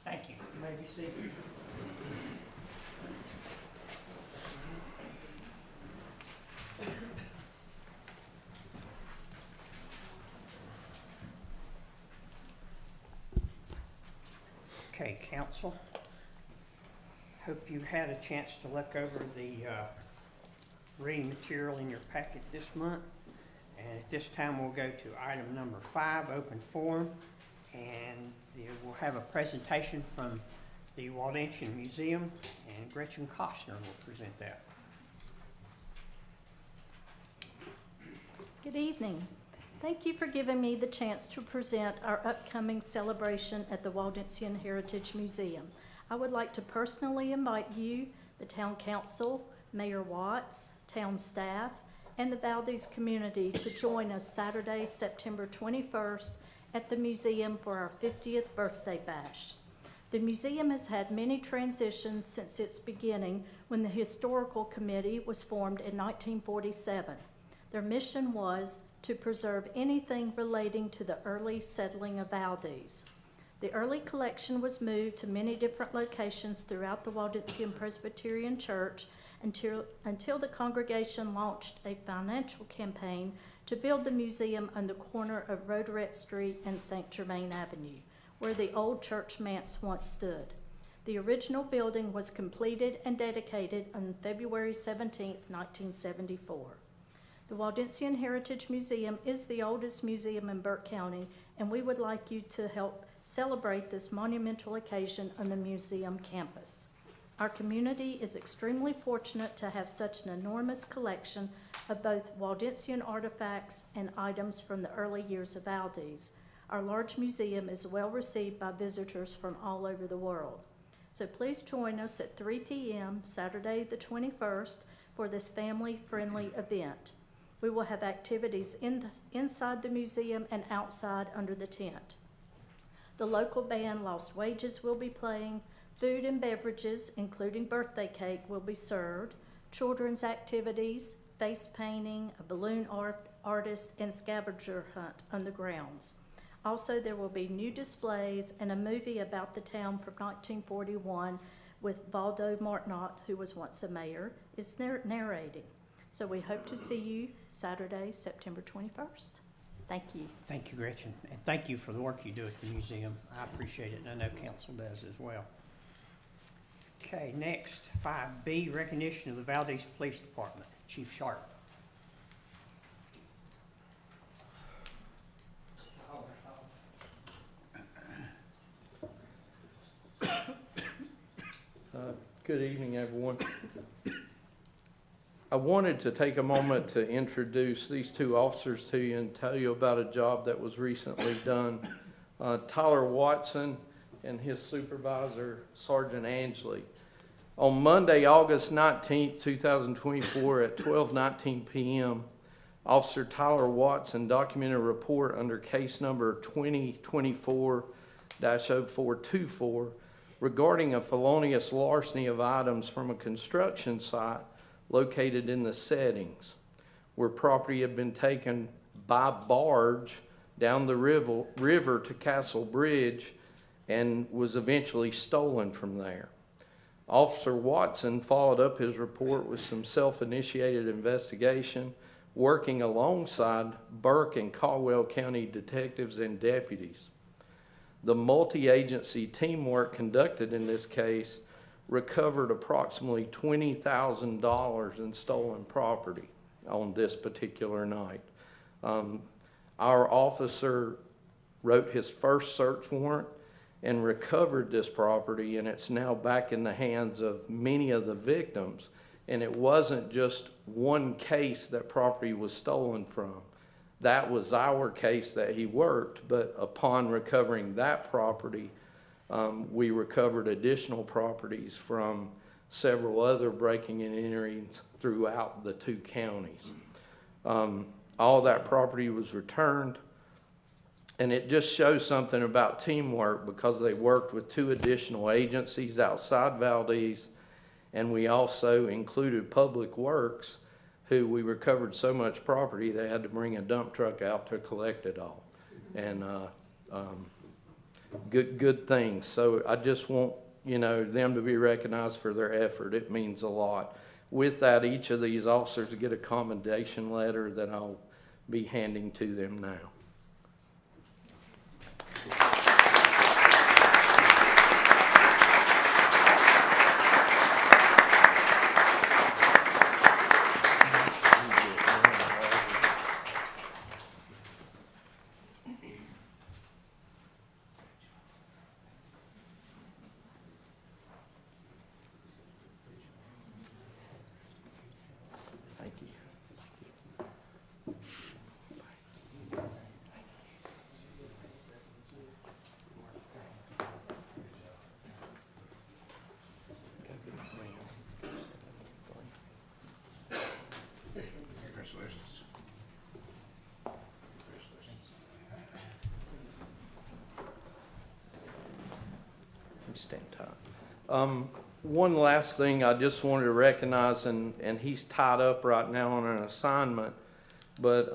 Thank you. You may be seated. Okay, council. Hope you had a chance to look over the reading material in your packet this month. And at this time, we'll go to item number 5, open forum. And we'll have a presentation from the Valdese Museum, and Gretchen Costner will present that. Good evening. Thank you for giving me the chance to present our upcoming celebration at the Waldensian Heritage Museum. I would like to personally invite you, the Town Council, Mayor Watts, town staff, and the Valdese community to join us Saturday, September 21st at the museum for our 50th birthday bash. The museum has had many transitions since its beginning when the Historical Committee was formed in 1947. Their mission was to preserve anything relating to the early settling of Valdese. The early collection was moved to many different locations throughout the Waldensian Presbyterian Church until the congregation launched a financial campaign to build the museum on the corner of Roderett Street and St. Germain Avenue, where the old church manse once stood. The original building was completed and dedicated on February 17, 1974. The Waldensian Heritage Museum is the oldest museum in Burke County, and we would like you to help celebrate this monumental occasion on the museum campus. Our community is extremely fortunate to have such an enormous collection of both Waldensian artifacts and items from the early years of Valdese. Our large museum is well received by visitors from all over the world. So please join us at 3 p.m. Saturday the 21st for this family-friendly event. We will have activities inside the museum and outside under the tent. The local band Lost Wages will be playing. Food and beverages, including birthday cake, will be served. Children's activities, face painting, a balloon artist, and scavenger hunt on the grounds. Also, there will be new displays and a movie about the town from 1941 with Valdo Martinot, who was once a mayor, is narrating. So we hope to see you Saturday, September 21st. Thank you. Thank you, Gretchen, and thank you for the work you do at the museum. I appreciate it, and I know council does as well. Okay, next, 5B, recognition of the Valdese Police Department. Chief Sharp. Good evening, everyone. I wanted to take a moment to introduce these two officers to you and tell you about a job that was recently done. Tyler Watson and his supervisor, Sergeant Angley. On Monday, August 19th, 2024 at 12:19 p.m., Officer Tyler Watson documented a report under case number 2024-0424 regarding a felonious larceny of items from a construction site located in the settings, where property had been taken by barge down the river to Castle Bridge and was eventually stolen from there. Officer Watson followed up his report with some self-initiated investigation, working alongside Burke and Caldwell County detectives and deputies. The multi-agency teamwork conducted in this case recovered approximately $20,000 in stolen property on this particular night. Our officer wrote his first search warrant and recovered this property, and it's now back in the hands of many of the victims. And it wasn't just one case that property was stolen from. That was our case that he worked, but upon recovering that property, we recovered additional properties from several other breaking and enterings throughout the two counties. All that property was returned, and it just shows something about teamwork because they worked with two additional agencies outside Valdese, and we also included Public Works, who we recovered so much property, they had to bring a dump truck out to collect it all. And good things. So I just want, you know, them to be recognized for their effort. It means a lot. With that, each of these officers get a commendation letter that I'll be handing to them now. Thank you. Congratulations. Stand tight. One last thing I just wanted to recognize, and he's tied up right now on an assignment, but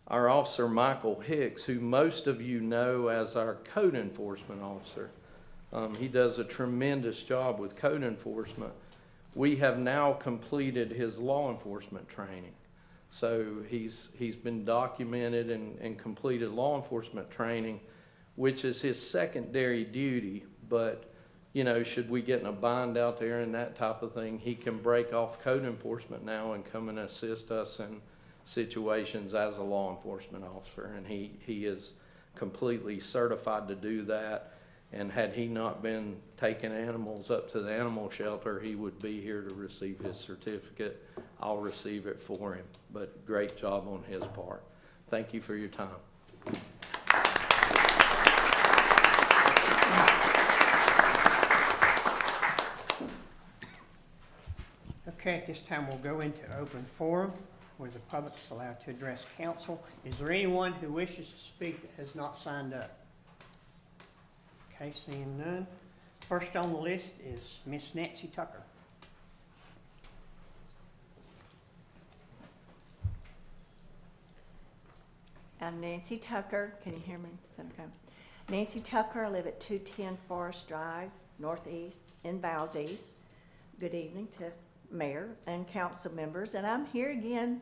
our officer Michael Hicks, who most of you know as our code enforcement officer, he does a tremendous job with code enforcement. We have now completed his law enforcement training. So he's been documented and completed law enforcement training, which is his secondary duty. But, you know, should we get in a bind out there and that type of thing, he can break off code enforcement now and come and assist us in situations as a law enforcement officer. And he is completely certified to do that. And had he not been taking animals up to the animal shelter, he would be here to receive his certificate. I'll receive it for him. But great job on his part. Thank you for your time. Okay, at this time, we'll go into open forum where the public's allowed to address council. Is there anyone who wishes to speak that has not signed up? Okay, seeing none. First on the list is Miss Nancy Tucker. I'm Nancy Tucker. Can you hear me? Is that okay? Nancy Tucker. I live at 210 Forest Drive, Northeast in Valdese. Good evening to Mayor and council members. And I'm here again,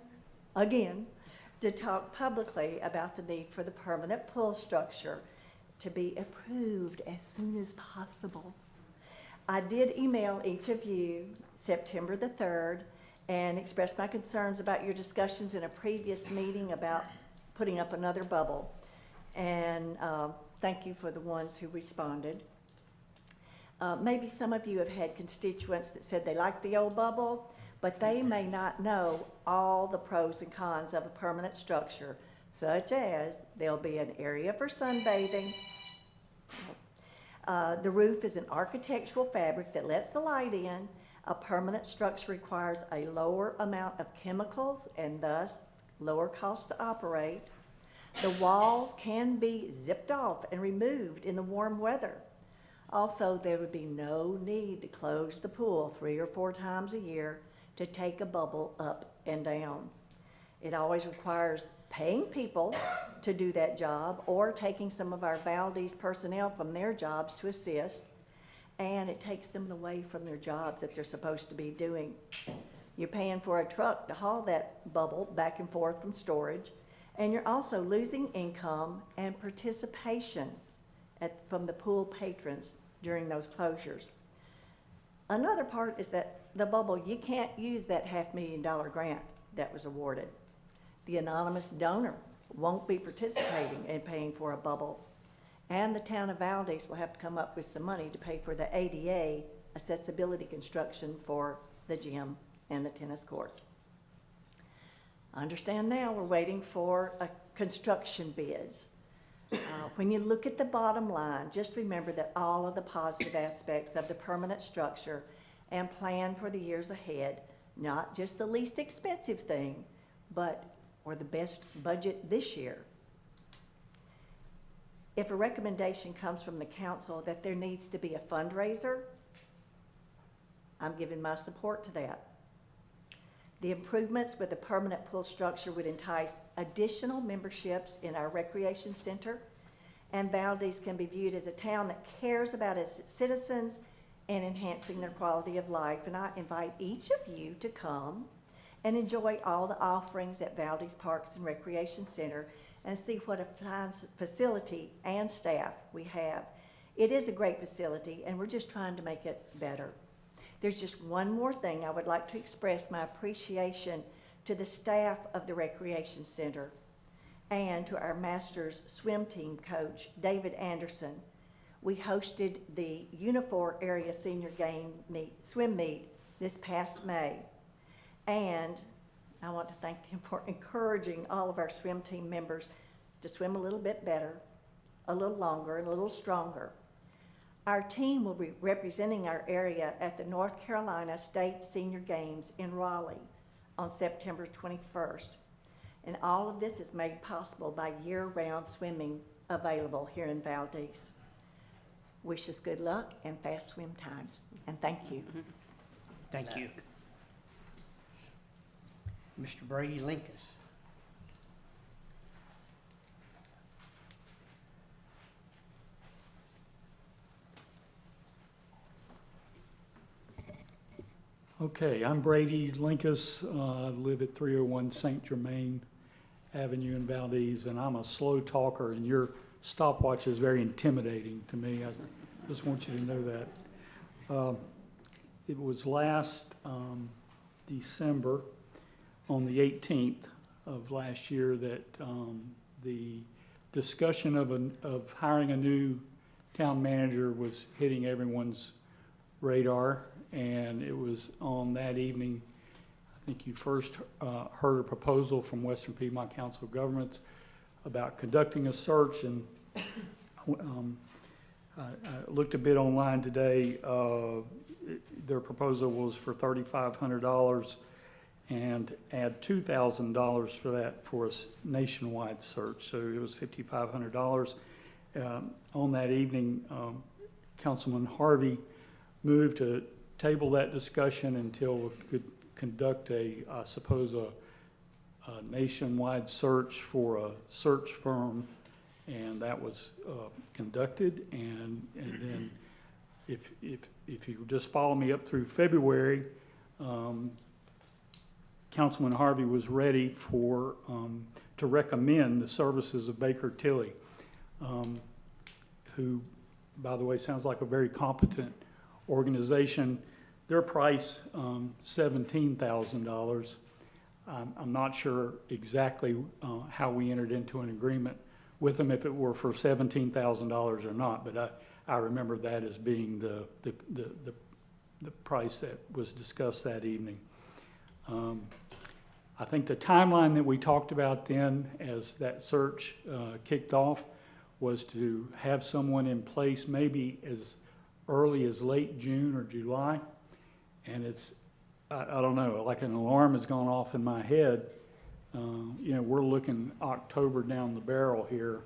to talk publicly about the need for the permanent pool structure to be approved as soon as possible. I did email each of you September the 3rd and expressed my concerns about your discussions in a previous meeting about putting up another bubble. And thank you for the ones who responded. Maybe some of you have had constituents that said they like the old bubble, but they may not know all the pros and cons of a permanent structure, such as there'll be an area for sunbathing. The roof is an architectural fabric that lets the light in. A permanent structure requires a lower amount of chemicals and thus lower cost to operate. The walls can be zipped off and removed in the warm weather. Also, there would be no need to close the pool 3 or 4 times a year to take a bubble up and down. It always requires paying people to do that job or taking some of our Valdese personnel from their jobs to assist, and it takes them away from their jobs that they're supposed to be doing. You're paying for a truck to haul that bubble back and forth from storage, and you're also losing income and participation from the pool patrons during those closures. Another part is that the bubble, you can't use that $500,000 grant that was awarded. The anonymous donor won't be participating in paying for a bubble. And the town of Valdese will have to come up with some money to pay for the ADA accessibility construction for the gym and the tennis courts. I understand now we're waiting for construction bids. When you look at the bottom line, just remember that all of the positive aspects of the permanent structure and plan for the years ahead, not just the least expensive thing, but or the best budget this year. If a recommendation comes from the council that there needs to be a fundraiser, I'm giving my support to that. The improvements with the permanent pool structure would entice additional memberships in our recreation center, and Valdese can be viewed as a town that cares about its citizens and enhancing their quality of life. And I invite each of you to come and enjoy all the offerings at Valdese Parks and Recreation Center and see what a fine facility and staff we have. It is a great facility, and we're just trying to make it better. There's just one more thing I would like to express my appreciation to the staff of the Recreation Center and to our Masters swim team coach, David Anderson. We hosted the Unifor Area Senior Game swim meet this past May. And I want to thank them for encouraging all of our swim team members to swim a little bit better, a little longer, and a little stronger. Our team will be representing our area at the North Carolina State Senior Games in Raleigh on September 21st. And all of this is made possible by year-round swimming available here in Valdese. Wish us good luck and fast swim times, and thank you. Thank you. Mr. Brady Linkus. Okay, I'm Brady Linkus. I live at 301 St. Germain Avenue in Valdese, and I'm a slow talker, and your stopwatch is very intimidating to me. I just want you to know that. It was last December, on the 18th of last year, that the discussion of hiring a new town manager was hitting everyone's radar. And it was on that evening, I think you first heard a proposal from Western Piedmont Council of Governments about conducting a search. And I looked a bit online today. Their proposal was for $3,500 and add $2,000 for that for a nationwide search. So it was $5,500. On that evening, Councilman Harvey moved to table that discussion until we could conduct I suppose, a nationwide search for a search firm, and that was conducted. And then, if you just follow me up through February, Councilman Harvey was ready for to recommend the services of Baker Tilly, who, by the way, sounds like a very competent organization. Their price, $17,000. I'm not sure exactly how we entered into an agreement with them, if it were for $17,000 or not, but I remember that as being the price that was discussed that evening. I think the timeline that we talked about then, as that search kicked off, was to have someone in place maybe as early as late June or July. And it's, I don't know, like an alarm has gone off in my head. We're looking October down the barrel here,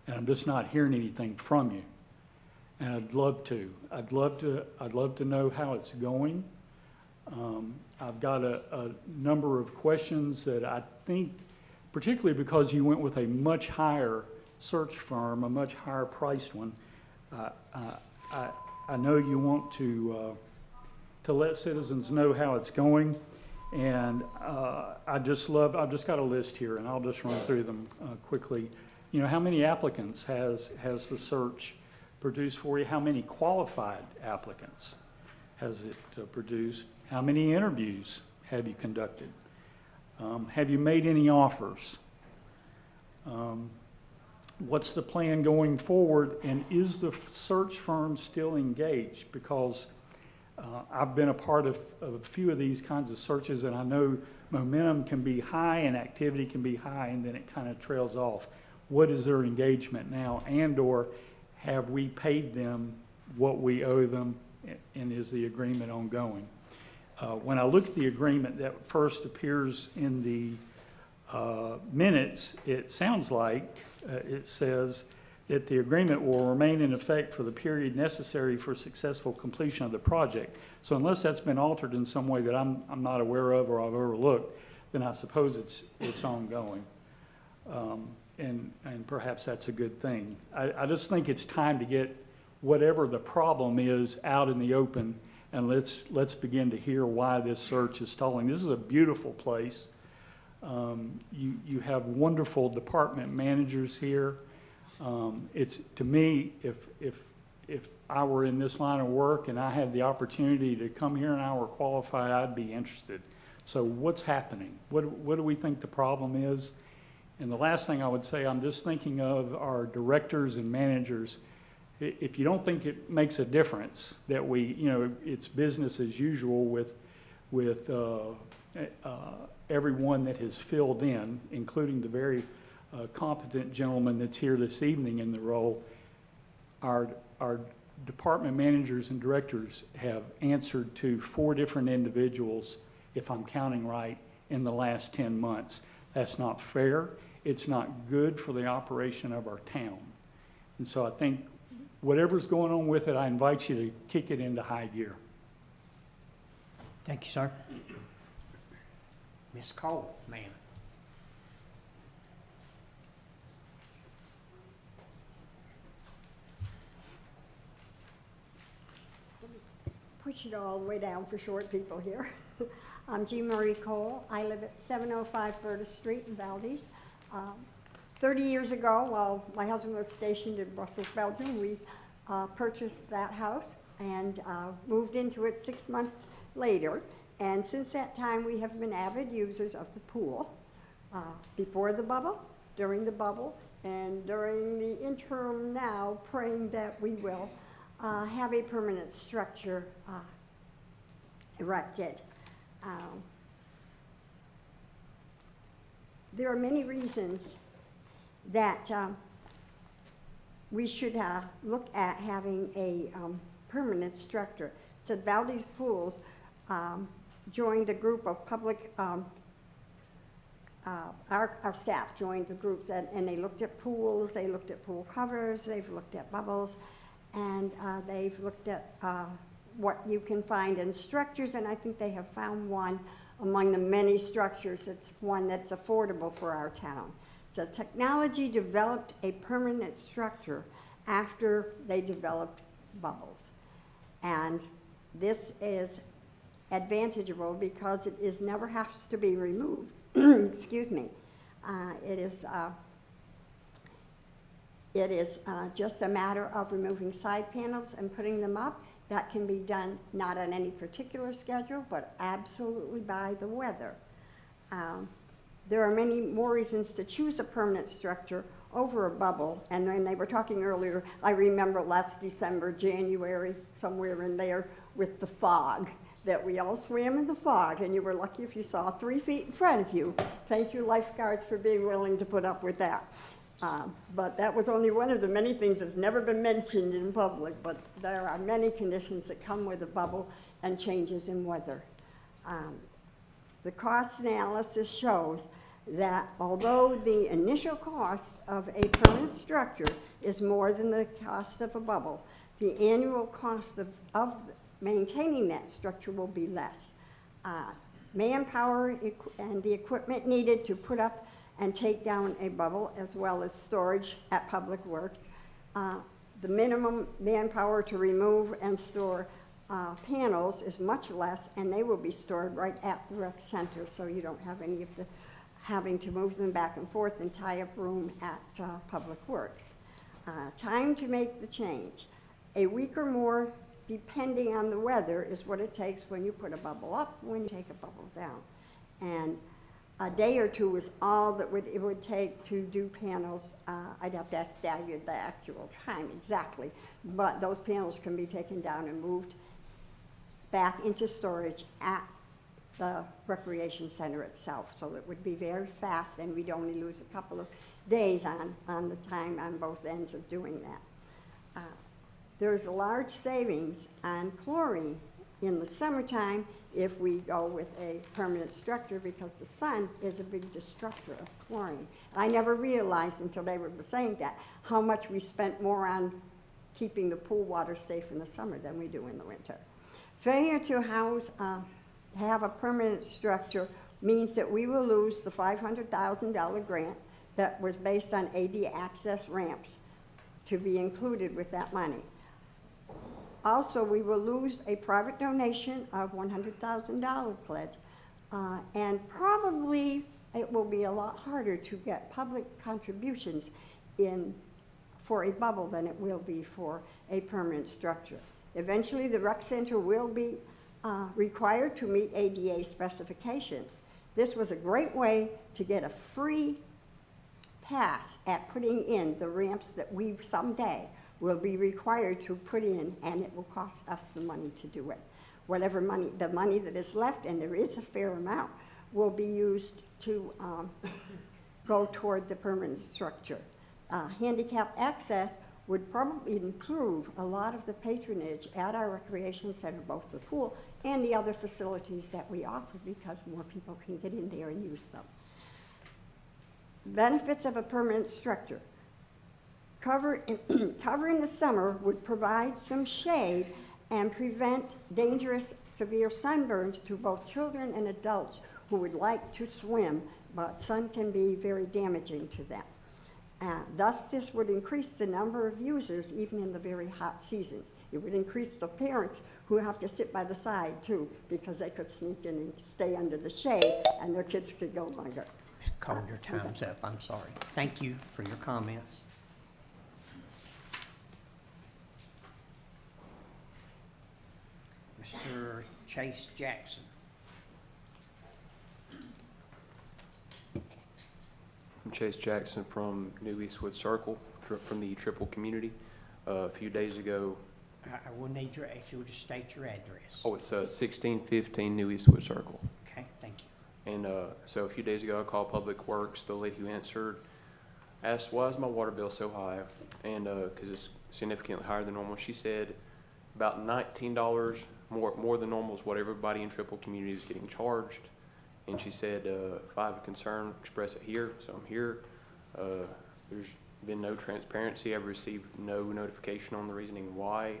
and I'm just not hearing anything from you. And I'd love to know how it's going. I've got a number of questions that I think, particularly because you went with a much higher search firm, a much higher priced one, I know you want to let citizens know how it's going, and I've just got a list here, and I'll just run through them quickly. How many applicants has the search produced for you? How many qualified applicants has it produced? How many interviews have you conducted? Have you made any offers? What's the plan going forward, and is the search firm still engaged? Because I've been a part of a few of these kinds of searches, and I know momentum can be high and activity can be high, and then it kind of trails off. What is their engagement now, and/or have we paid them what we owe them, and is the agreement ongoing? When I look at the agreement that first appears in the minutes, it sounds like it says that the agreement will remain in effect for the period necessary for successful completion of the project. So unless that's been altered in some way that I'm not aware of or I've overlooked, then I suppose it's ongoing. And perhaps that's a good thing. I just think it's time to get whatever the problem is out in the open, and let's begin to hear why this search is stalling. This is a beautiful place. You have wonderful department managers here. It's, to me, if I were in this line of work and I had the opportunity to come here and I were qualified, I'd be interested. So what's happening? What do we think the problem is? And the last thing I would say, I'm just thinking of our directors and managers. If you don't think it makes a difference that it's business as usual with everyone that has filled in, including the very competent gentleman that's here this evening in the role, our department managers and directors have answered to 4 different individuals, if I'm counting right, in the last 10 months. That's not fair. It's not good for the operation of our town. And so I think whatever's going on with it, I invite you to kick it into high gear. Thank you, sir. Ms. Cole, ma'am. Push it all the way down for short people here. I'm Jean Marie Cole. I live at 705 Valdese Street in Valdese. 30 years ago, while my husband was stationed in Brussels, Belgium, we purchased that house and moved into it 6 months later. And since that time, we have been avid users of the pool, before the bubble, during the bubble, and during the interim now, praying that we will have a permanent structure erected. There are many reasons that we should look at having a permanent structure. So Valdese Pools joined a group of public, our staff joined the groups, and they looked at pools, they looked at pool covers, they've looked at bubbles, and they've looked at what you can find in structures, and I think they have found one among the many structures. It's one that's affordable for our town. So technology developed a permanent structure after they developed bubbles. And this is advantageable because it is never has to be removed. Excuse me. It is just a matter of removing side panels and putting them up. That can be done not on any particular schedule, but absolutely by the weather. There are many more reasons to choose a permanent structure over a bubble. And when they were talking earlier, I remember last December, January, somewhere in there, with the fog, that we all swam in the fog, and you were lucky if you saw 3 feet in front of you. Thank you, lifeguards, for being willing to put up with that. But that was only one of the many things that's never been mentioned in public, but there are many conditions that come with a bubble and changes in weather. The cost analysis shows that although the initial cost of a permanent structure is more than the cost of a bubble, the annual cost of maintaining that structure will be less. Manpower and the equipment needed to put up and take down a bubble, as well as storage at Public Works. The minimum manpower to remove and store panels is much less, and they will be stored right at the rec center, so you don't have any of the having to move them back and forth and tie up room at Public Works. Time to make the change. A week or more, depending on the weather, is what it takes when you put a bubble up, when you take a bubble down. And a day or two is all that it would take to do panels. I'd have to tell you the actual time exactly, but those panels can be taken down and moved back into storage at the recreation center itself. So it would be very fast, and we'd only lose a couple of days on the time on both ends of doing that. There's a large savings on chlorine in the summertime if we go with a permanent structure, because the sun is a big destructor of chlorine. I never realized until they were saying that, how much we spent more on keeping the pool water safe in the summer than we do in the winter. Failure to have a permanent structure means that we will lose the $500,000 grant that was based on AD access ramps to be included with that money. Also, we will lose a private donation of $100,000 pledge, and probably it will be a lot harder to get public contributions for a bubble than it will be for a permanent structure. Eventually, the rec center will be required to meet ADA specifications. This was a great way to get a free pass at putting in the ramps that we someday will be required to put in, and it will cost us the money to do it. Whatever money, the money that is left, and there is a fair amount, will be used to go toward the permanent structure. Handicap access would probably improve a lot of the patronage at our recreation center, both the pool and the other facilities that we offer, because more people can get in there and use them. Benefits of a permanent structure. Cover in the summer would provide some shade and prevent dangerous severe sunburns to both children and adults who would like to swim, but sun can be very damaging to them. Thus, this would increase the number of users even in the very hot seasons. It would increase the parents who have to sit by the side too, because they could sneak in and stay under the shade and their kids could go longer. Call your time's up, I'm sorry. Thank you for your comments. Mr. Chase Jackson. I'm Chase Jackson from New Eastwood Circle, from the Triple community. A few days ago. I will need if you'll just state your address. Oh, it's 1615 New Eastwood Circle. Okay, thank you. And so a few days ago, I called Public Works. The lady who answered asked, why is my water bill so high? And because it's significantly higher than normal. She said about $19 more than normal is what everybody in Triple community is getting charged. And she said, if I have a concern, express it here. So I'm here. There's been no transparency. I've received no notification on the reasoning why.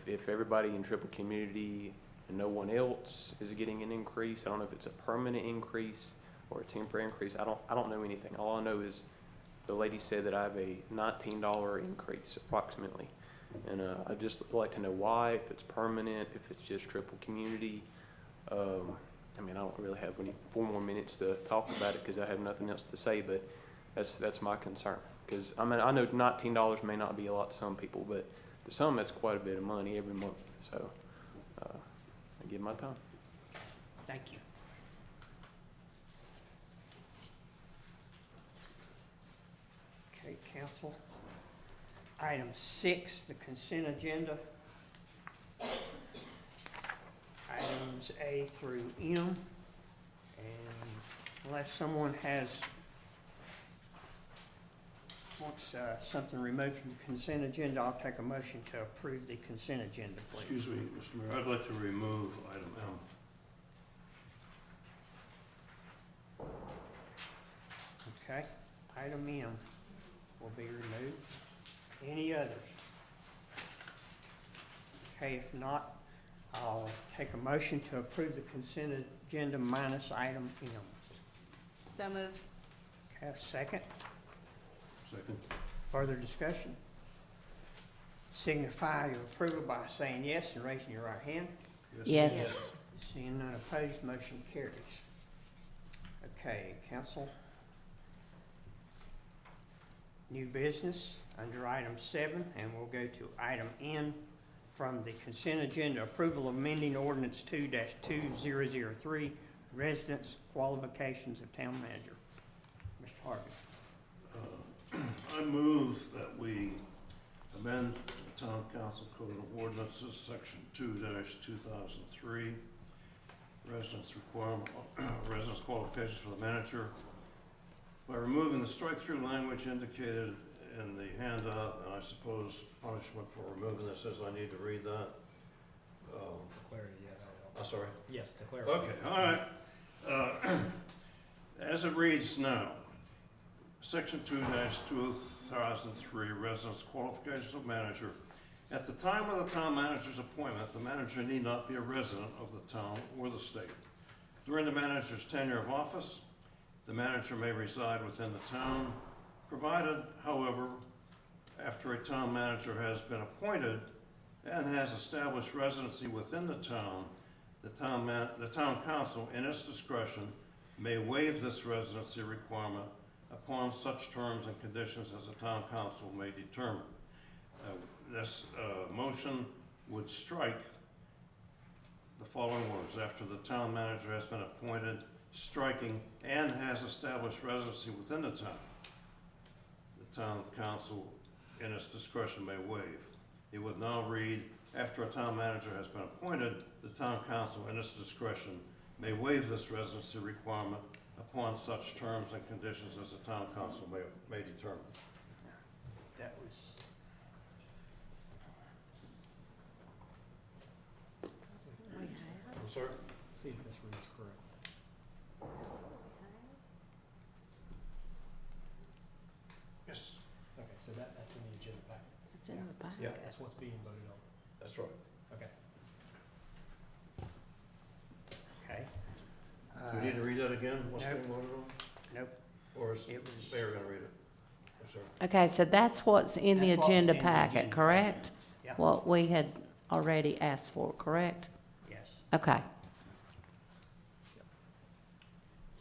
If everybody in Triple community and no one else is getting an increase, I don't know if it's a permanent increase or a temporary increase. I don't know anything. All I know is the lady said that I have a $19 increase approximately. And I'd just like to know why, if it's permanent, if it's just Triple community. I mean, I don't really have 4 more minutes to talk about it because I have nothing else to say, but that's my concern. Because I mean, I know $19 may not be a lot to some people, but to some that's quite a bit of money every month. So I give my time. Thank you. Okay, council. Item 6, the consent agenda. Items A through M. And unless someone wants something removed from the consent agenda, I'll take a motion to approve the consent agenda, please. Excuse me, Mr. Mayor, I'd like to remove item M. Okay, item M will be removed. Any others? Okay, if not, I'll take a motion to approve the consent agenda minus item M. So moved. Okay, a second. Second. Further discussion? Signify your approval by saying yes and raising your right hand. Yes. Seeing none opposed, motion carries. Okay, council. New business under item 7, and we'll go to item N from the consent agenda. Approval of amending ordinance 2-2003, residence qualifications of town manager. Mr. Harvey. I move that we amend the Town Council Code of Ordinances, Section 2-2003, residence qualifications for the manager, by removing the strike-through language indicated in the handout, and I suppose punishment for removing this is I need to read that. Clarity, yes. I'm sorry? Yes, to clarify. Okay, all right. As it reads now, Section 2-2003, Residence Qualifications of Manager. At the time of the town manager's appointment, the manager need not be a resident of the town or the state. During the manager's tenure of office, the manager may reside within the town, provided, however, after a town manager has been appointed and has established residency within the town council, in its discretion, may waive this residency requirement upon such terms and conditions as the town council may determine. This motion would strike the following words: after the town manager has been appointed, striking, and has established residency within the town council, in its discretion, may waive. It would now read, after a town manager has been appointed, the town council, in its discretion, may waive this residency requirement upon such terms and conditions as the town council may determine. That was, I'm sorry? See if this reads correct. Yes. Okay, so that's in the agenda packet. It's in the back. Yeah, That's what's being voted on. that's right. Okay. okay. Do we need to read that again? What's Nope. being voted on? Nope, Or is the it was. mayor gonna read it? Yes, sir. Okay, so that's what's in the That's what was agenda in the packet, agenda. correct? Yeah. What we had already asked for, correct? Yes. Okay.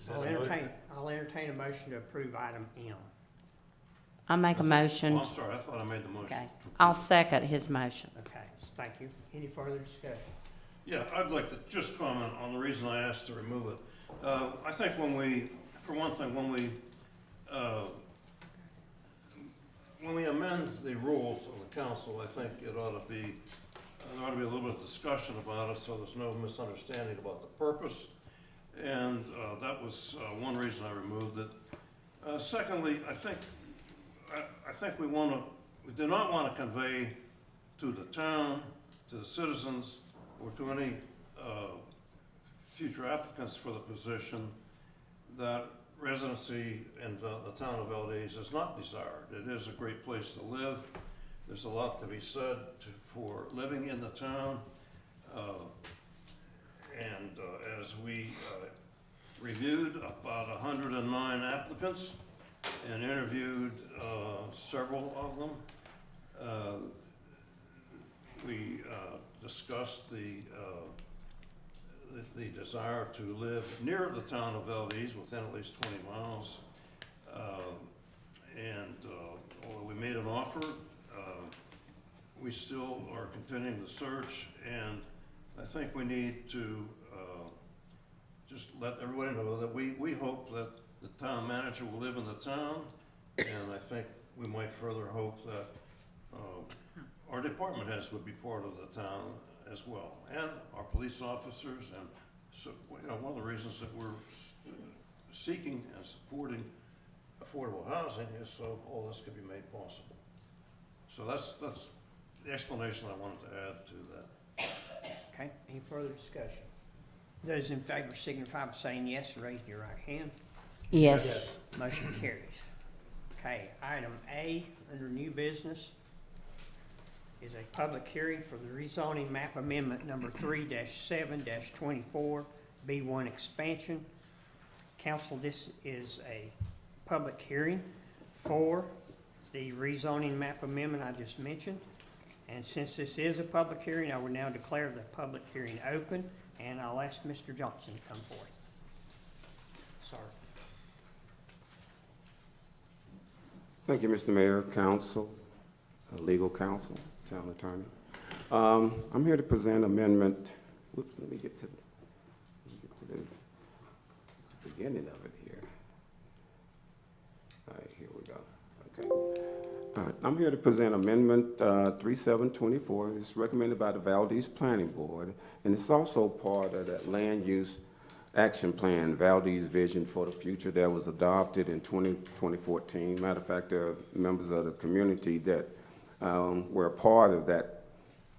Is that I'll a motion? I'll entertain a motion to approve item M. I make a Oh, motion. I'm sorry, I thought I made the motion. Okay. I'll second his motion. Okay, thank you. Any further discussion? Yeah, I'd like to just comment on the reason I asked to remove it. I think for one thing, when we amend the rules of the council, I think it ought to be, there ought to be a little bit of discussion about it, so there's no misunderstanding about the purpose. And that was one reason I removed it. Secondly, I think we do not want to convey to the town, to the citizens, or to any future applicants for the position that residency in the town of Valdese is not desired. It is a great place to live. There's a lot to be said for living in the town. And as we reviewed about 109 applicants and interviewed several of them, we discussed the desire to live near the town of Valdese, within at least 20 miles. Although we made an offer, we still are continuing the search, and I think we need to just let everybody know that we hope that the town manager will live in the town, and I think we might further hope that our department heads would be part of the town as well, and our police officers. And so, one of the reasons that we're seeking and supporting affordable housing is so all this can be made possible. So that's the explanation I wanted to add to that. Okay, any further discussion? Those in favor signify by saying yes, raise your right hand. Yes. Motion carries. Okay, item A, under new business, is a public hearing for the rezoning map amendment number 3-7-24, B1 expansion. Council, this is a public hearing for the rezoning map amendment I just mentioned. And since this is a public hearing, I will now declare the public hearing open, and I'll ask Mr. Johnson to come forth. Sorry. Thank you, Mr. Mayor, council, legal counsel, town attorney. I'm here to present amendment, whoops, let me get to the beginning of it here. All right, here we go, okay. All right, I'm here to present amendment 3724. It's recommended by the Valdese Planning Board, and it's also part of that land use action plan, Valdese Vision for the Future, that was adopted in 2014. Matter of fact, there are members of the community that were a part of that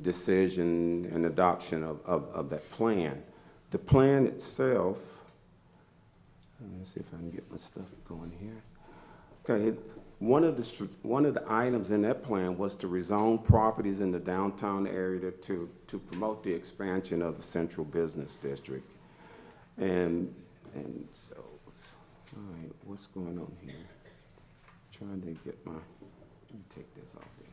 decision and adoption of that plan. The plan itself, let me see if I can get my stuff going here. Okay, one of the items in that plan was to rezone properties in the downtown area to promote the expansion of the central business district. And so, all right, what's going on here? Trying to get my, let me take this off here.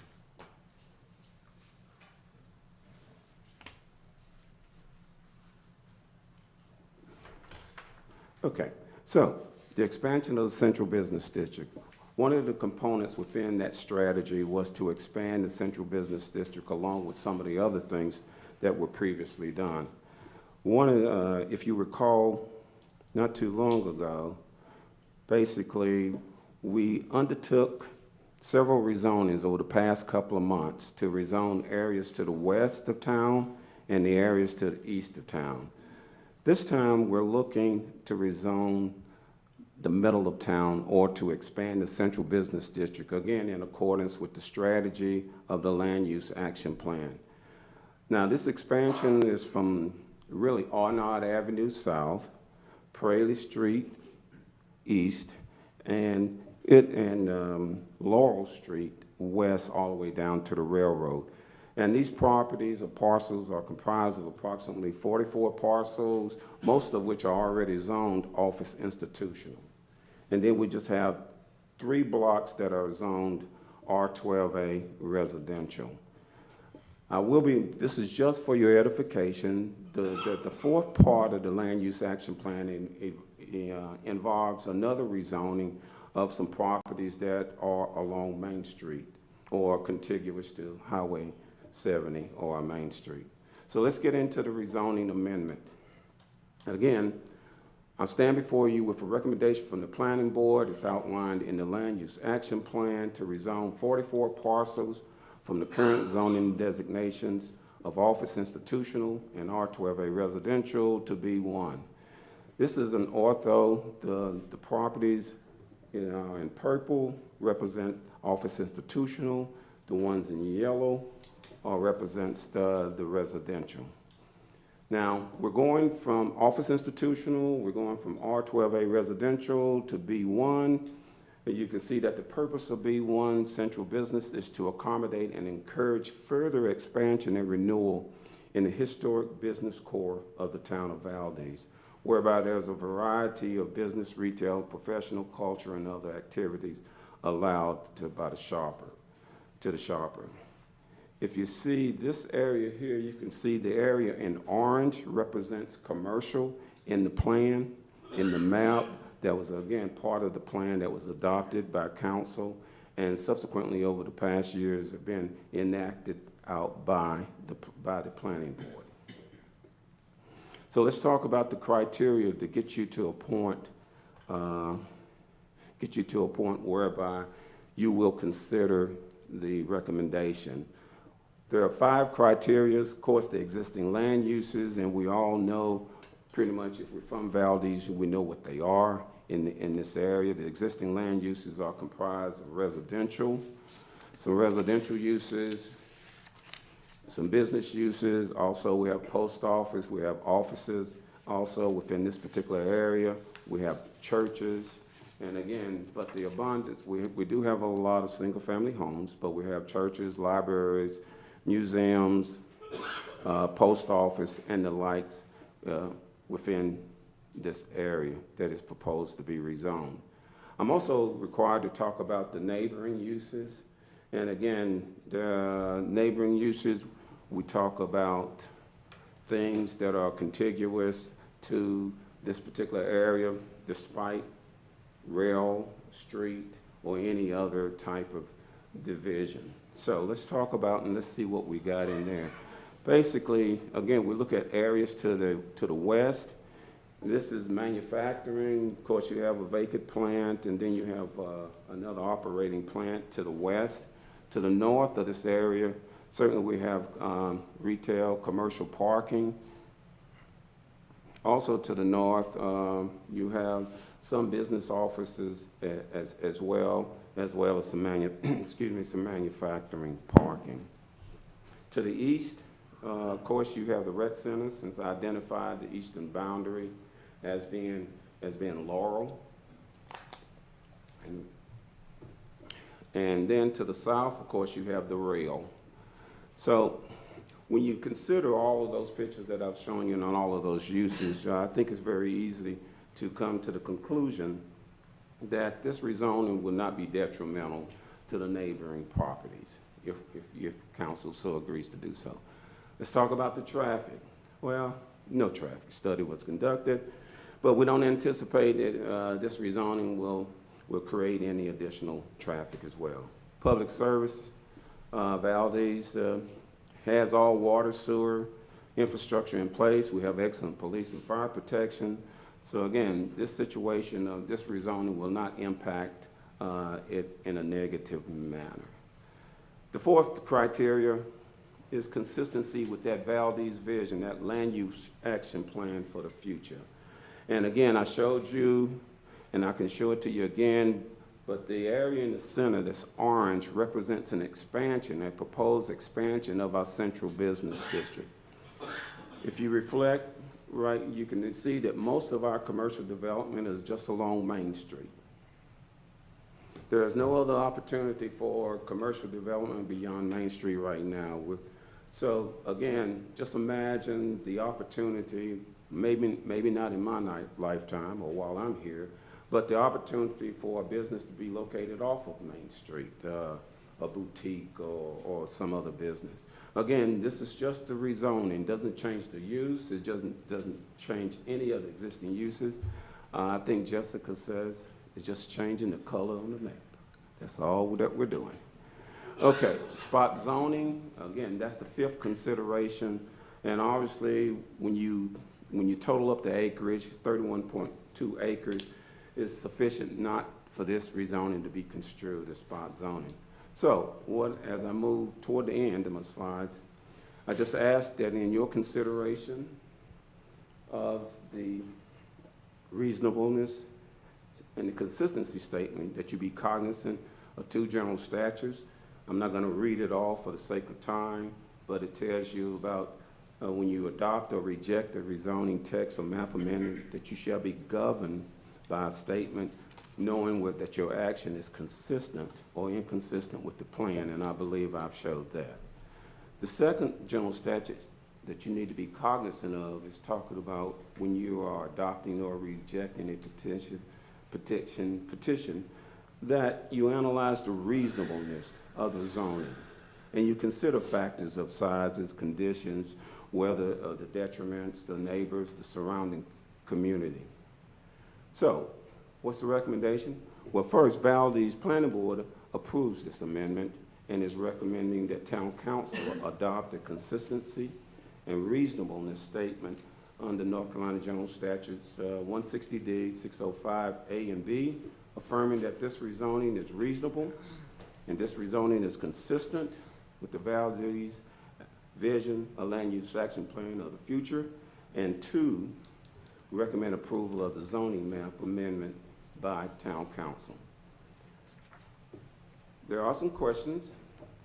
Okay, so the expansion of the central business district. One of the components within that strategy was to expand the central business district along with some of the other things that were previously done. If you recall, not too long ago, basically, we undertook several rezonings over the past couple of months to rezone areas to the west of town and the areas to the east of town. This time, we're looking to rezone the middle of town or to expand the central business district, again, in accordance with the strategy of the land use action plan. Now, this expansion is from really Arnott Avenue south, Praley Street east, and Laurel Street west all the way down to the railroad. And these properties or parcels are comprised of approximately 44 parcels, most of which are already zoned office institutional. And then we just have 3 blocks that are zoned R12A residential. This is just for your edification. The fourth part of the land use action plan involves another rezoning of some properties that are along Main Street or contiguous to Highway 70 or Main Street. So let's get into the rezoning amendment. And again, I stand before you with a recommendation from the planning board. It's outlined in the land use action plan to rezone 44 parcels from the current zoning designations of office institutional and R12A residential to B1. This is an ortho. The properties in purple represent office institutional. The ones in yellow represents the residential. Now, we're going from office institutional, we're going from R12A residential to B1. And you can see that the purpose of B1 central business is to accommodate and encourage further expansion and renewal in the historic business core of the town of Valdese, whereby there's a variety of business, retail, professional, culture, and other activities allowed to the shopper. If you see this area here, you can see the area in orange represents commercial in the plan, in the map. That was, again, part of the plan that was adopted by council and subsequently over the past years have been enacted out by the planning board. So let's talk about the criteria to get you to a point whereby you will consider the recommendation. There are 5 criteria, of course, the existing land uses, and we all know pretty much if we're from Valdese, we know what they are in this area. The existing land uses are comprised of residential, some residential uses, some business uses. Also, we have post office, we have offices also within this particular area. We have churches, and again, but the abundance, we do have a lot of single-family homes, but we have churches, libraries, museums, post office, and the likes within this area that is proposed to be rezoned. I'm also required to talk about the neighboring uses. And again, the neighboring uses, we talk about things that are contiguous to this particular area despite rail, street, or any other type of division. So let's talk about and let's see what we got in there. Basically, again, we look at areas to the west. This is manufacturing. Of course, you have a vacant plant, and then you have another operating plant to the west. To the north of this area, certainly we have retail, commercial parking. Also to the north, you have some business offices as well as some some manufacturing parking. To the east, Of course, you have the rec center, since I identified the eastern boundary as being Laurel. And then to the south, of course, you have the rail. So when you consider all of those pictures that I've shown you and all of those uses, I think it's very easy to come to the conclusion that this rezoning will not be detrimental to the neighboring properties, if council so agrees to do so. Let's talk about the traffic. Well, no traffic study was conducted, but we don't anticipate that this rezoning will create any additional traffic as well. Public service, Valdese has all water, sewer, infrastructure in place. We have excellent police and fire protection. So again, this situation of this rezoning will not impact it in a negative manner. The fourth criteria is consistency with that Valdese vision, that land use action plan for the future. And again, I showed you, and I can show it to you again, but the area in the center that's orange represents an expansion, a proposed expansion of our central business district. If you reflect, right, you can see that most of our commercial development is just along Main Street. There is no other opportunity for commercial development beyond Main Street right now. So again, just imagine the opportunity, maybe not in my lifetime or while I'm here, but the opportunity for a business to be located off of Main Street, a boutique or some other business. Again, this is just the rezoning. Doesn't change the use. It doesn't change any of the existing uses. I think Jessica says it's just changing the color on the map. That's all that we're doing. Okay, spot zoning, again, that's the fifth consideration. And obviously, when you total up the acreage, 31.2 acres is sufficient not for this rezoning to be construed as spot zoning. So, as I move toward the end of my slides, I just ask that in your consideration of the reasonableness and the consistency statement, that you be cognizant of two general statutes. I'm not going to read it all for the sake of time, but it tells you about when you adopt or reject a rezoning text or map amendment, that you shall be governed by a statement knowing that your action is consistent or inconsistent with the plan, and I believe I've showed that. The second general statute that you need to be cognizant of is talking about when you are adopting or rejecting a petition, that you analyze the reasonableness of the zoning, and you consider factors of sizes, conditions, whether the detriments, the neighbors, the surrounding community. So, what's the recommendation? Well, first, Valdese Planning Board approves this amendment and is recommending that Town Council adopt a consistency and reasonableness statement under North Carolina General Statutes 160D, 605A and B, affirming that this rezoning is reasonable and this rezoning is consistent with the Valdese vision, a land use action plan of the future, and two, recommend approval of the zoning map amendment by Town Council. There are some questions,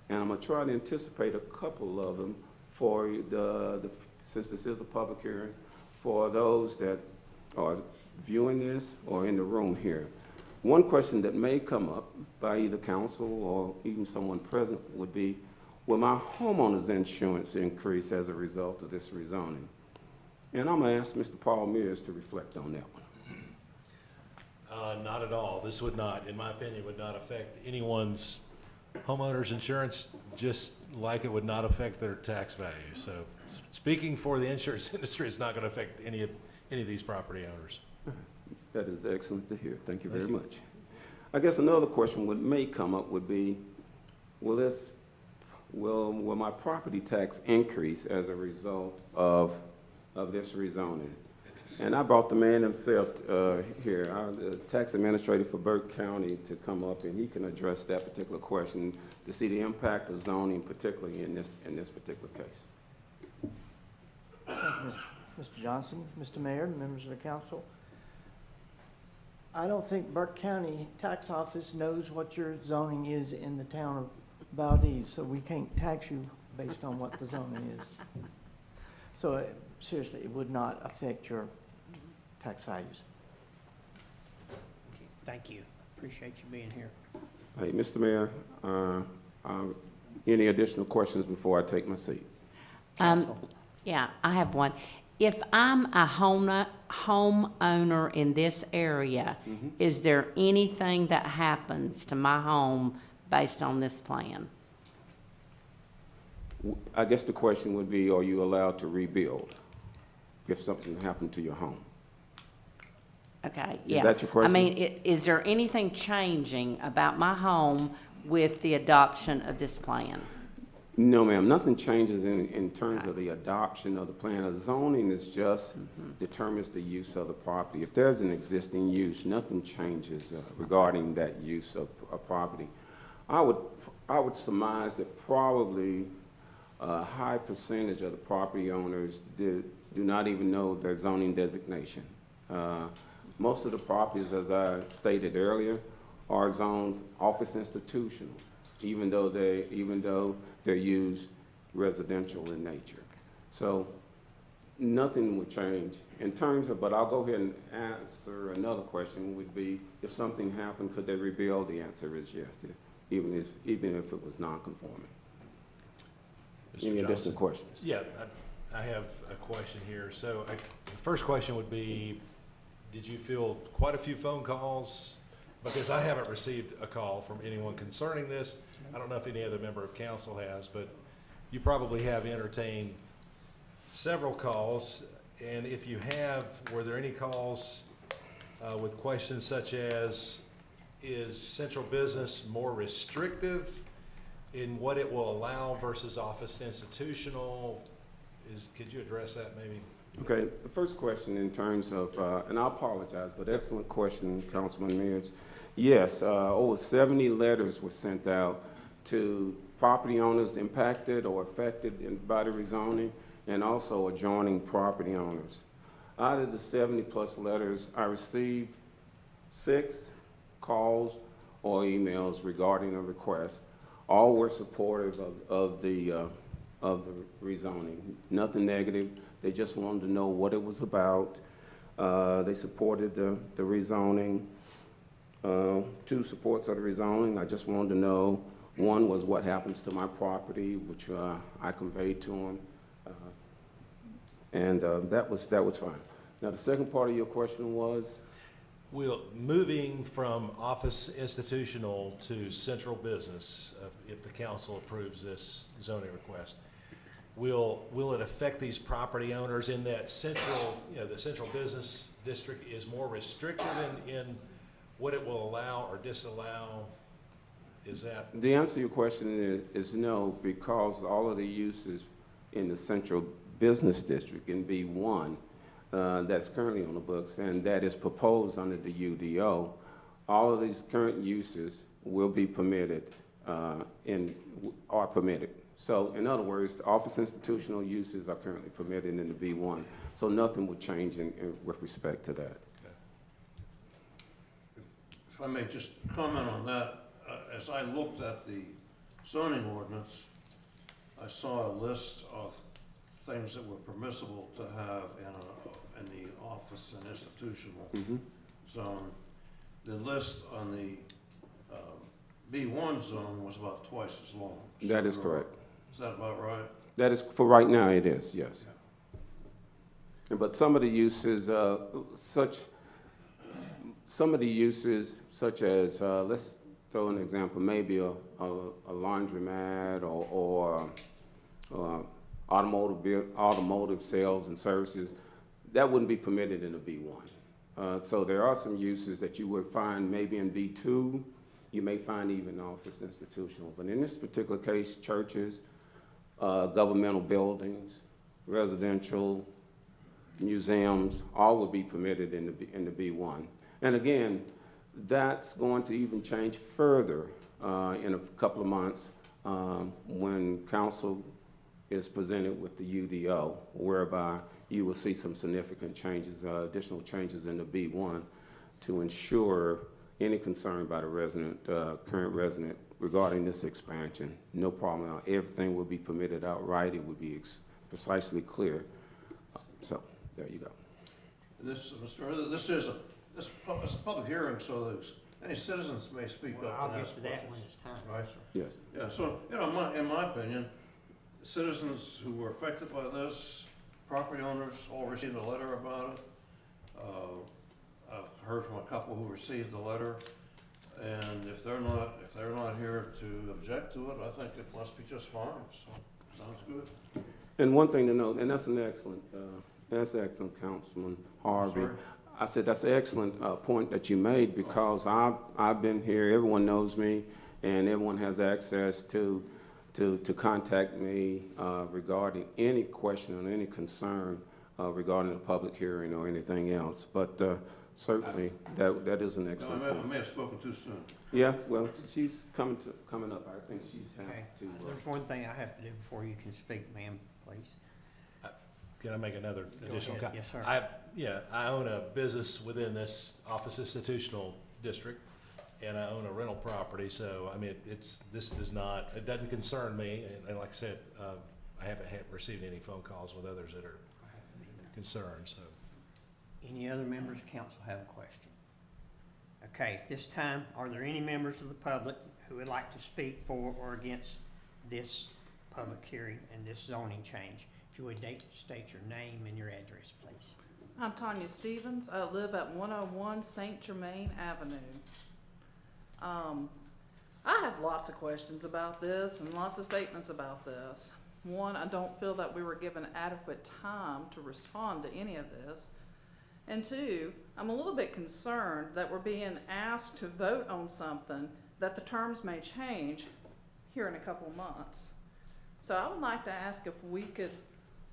and I'm going to try to anticipate a couple of them for since this is a public hearing, for those that are viewing this or in the room here. One question that may come up by either council or even someone present would be, will my homeowner's insurance increase as a result of this rezoning? And I'm going to ask Mr. Paul Mears to reflect on that one. Not at all. This would not, in my opinion, would not affect anyone's homeowner's insurance, just like it would not affect their tax value. So speaking for the insurance industry, it's not going to affect any of these property owners. That is excellent to hear. Thank you very much. I guess another question may come up would be, will my property tax increase as a result of this rezoning? And I brought the man himself here, the tax administrator for Burke County, to come up, and he can address that particular question to see the impact of zoning, particularly in this particular case. Thank you, Mr. Johnson, Mr. Mayor, members of the council. I don't think Burke County Tax Office knows what your zoning is in the town of Valdese, so we can't tax you based on what the zoning is. So seriously, it would not affect your tax values. Thank you. Appreciate you being here. Hey, Mr. Mayor, any additional questions before I take my seat? Council. Yeah, I have one. If I'm a homeowner in this area, is there anything that happens to my home based on this plan? I guess the question would be, are you allowed to rebuild if something happened to your home? Okay, yeah. that your question? I mean, is there anything changing about my home with the adoption of this plan? No, ma'am, nothing changes in terms of the adoption of the plan. The zoning is just determines the use of the property. If there's an existing use, nothing changes regarding that use of property. I would surmise that probably a high percentage of the property owners do not even know their zoning designation. Most of the properties, as I stated earlier, are zoned office institutional, even though they're used residential in nature. So nothing would change in terms of, but I'll go ahead and answer another question would be, if something happened, could they rebuild? The answer is yes, even if it was non-conforming. Mr. Any additional Johnson? questions? Yeah, I have a question here. So the first question would be, did you field quite a few phone calls? Because I haven't received a call from anyone concerning this. I don't know if any other member of council has, but you probably have entertained several calls. And if you have, were there any calls with questions such as, is central business more restrictive in what it will allow versus office institutional? Could you address that maybe? Okay, the first question in terms of, and I apologize, but excellent question, Councilman Mears. Yes, over 70 letters were sent out to property owners impacted or affected by the rezoning, and also adjoining property owners. Out of the 70-plus letters, I received 6 calls or emails regarding a request. All were supportive of the rezoning. Nothing negative. They just wanted to know what it was about. They supported the rezoning. 2 supports of the rezoning. I just wanted to know, one was what happens to my property, which I conveyed to them, and that was fine. Now, the second part of your question was? Moving from office institutional to central business, if the council approves this zoning request, will it affect these property owners in that central, the central business district is more restrictive in what it will allow or disallow? Is that? The answer to your question is no, because all of the uses in the central business district in B1 that's currently on the books and that is proposed under the UDO, all of these current uses will be permitted are permitted. So in other words, the office institutional uses are currently permitted in the B1. So nothing would change with respect to that. If I may just comment on that, as I looked at the zoning ordinance, I saw a list of things that were permissible to have in the office and institutional zone. The list on the B1 zone was about twice as long. That is correct. Is that about right? That is, for right now, it is, yes. But some of the uses, such as, let's throw an example, maybe a laundromat or automotive sales and services, that wouldn't be permitted in a B1. So there are some uses that you would find maybe in B2, you may find even office institutional. But in this particular case, churches, governmental buildings, residential, museums, all would be permitted in the B1. And again, that's going to even change further in a couple of months when council is presented with the UDO, whereby you will see some significant changes, additional changes in the B1 to ensure any concern by the resident, current resident regarding this expansion. No problem at all. Everything will be permitted outright. It will be precisely clear. So, there you go. This, Mr. President, this is a public hearing, so any citizens may speak Well, up I'll and get ask to that when questions. it's time. Right. Yes. Yeah, so, you know, in my opinion, citizens who were affected by this, property owners all received a letter about it. I've heard from a couple who received the letter, and if they're not here to object to it, I think it must be just fine, so, sounds good. And one thing to note, and that's excellent, Councilman Harvey. Sorry? I said that's an excellent point that you made, because I've been here, everyone knows me, and everyone has access to contact me regarding any question or any concern regarding a public hearing or anything else. But certainly, that is an No, excellent I point. may have spoken too soon. Yeah, well, she's coming up. I think she's Okay, had to. there's one thing I have to do before you can speak, ma'am, please. Can I make another additional ahead. comment? Yes, sir. I own a business within this office institutional district, and I own a rental property, so, I mean, this it doesn't concern me, and like I said, I haven't received any phone calls with others that are concerned, so. Any other members of council have a question? Okay, at this time, are there any members of the public who would like to speak for or against this public hearing and this zoning change? If you would state your name and your address, please. I'm Tanya Stevens. I live at 101 St. Germain Avenue. I have lots of questions about this and lots of statements about this. One, I don't feel that we were given adequate time to respond to any of this. And two, I'm a little bit concerned that we're being asked to vote on something that the terms may change here in a couple of months. So I would like to ask if we could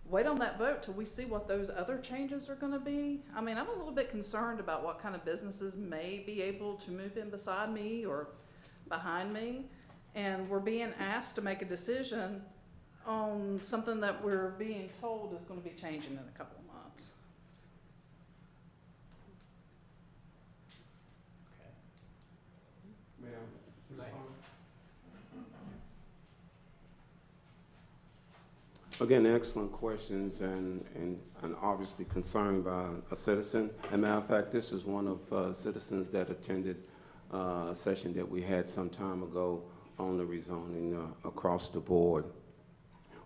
wait on that vote till we see what those other changes are gonna be. I mean, I'm a little bit concerned about what kind of businesses may be able to move in beside me or behind me. And we're being asked to make a decision on something that we're being told is gonna be changing in a couple of months. Again, excellent questions and obviously concerned by a citizen. As a matter of fact, this is one of citizens that attended a session that we had some time ago on the rezoning across the board.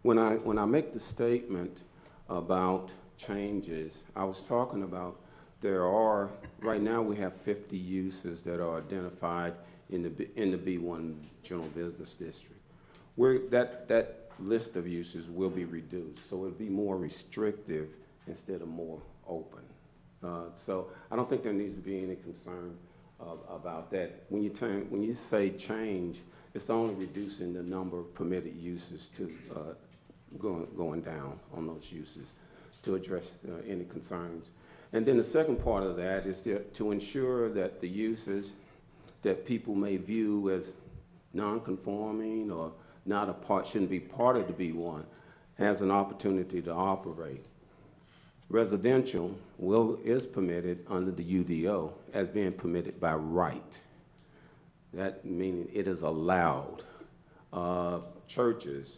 When I make the statement about changes, I was talking about right now we have 50 uses that are identified in the B1 General Business District. That list of uses will be reduced, so it'll be more restrictive instead of more open. So I don't think there needs to be any concern about that. When you say change, it's only reducing the number of permitted uses to going down on those uses to address any concerns. And then the second part of that is to ensure that the uses that people may view as non-conforming or shouldn't be part of the B1 has an opportunity to operate. Residential is permitted under the UDO as being permitted by right. That meaning it is allowed. Churches,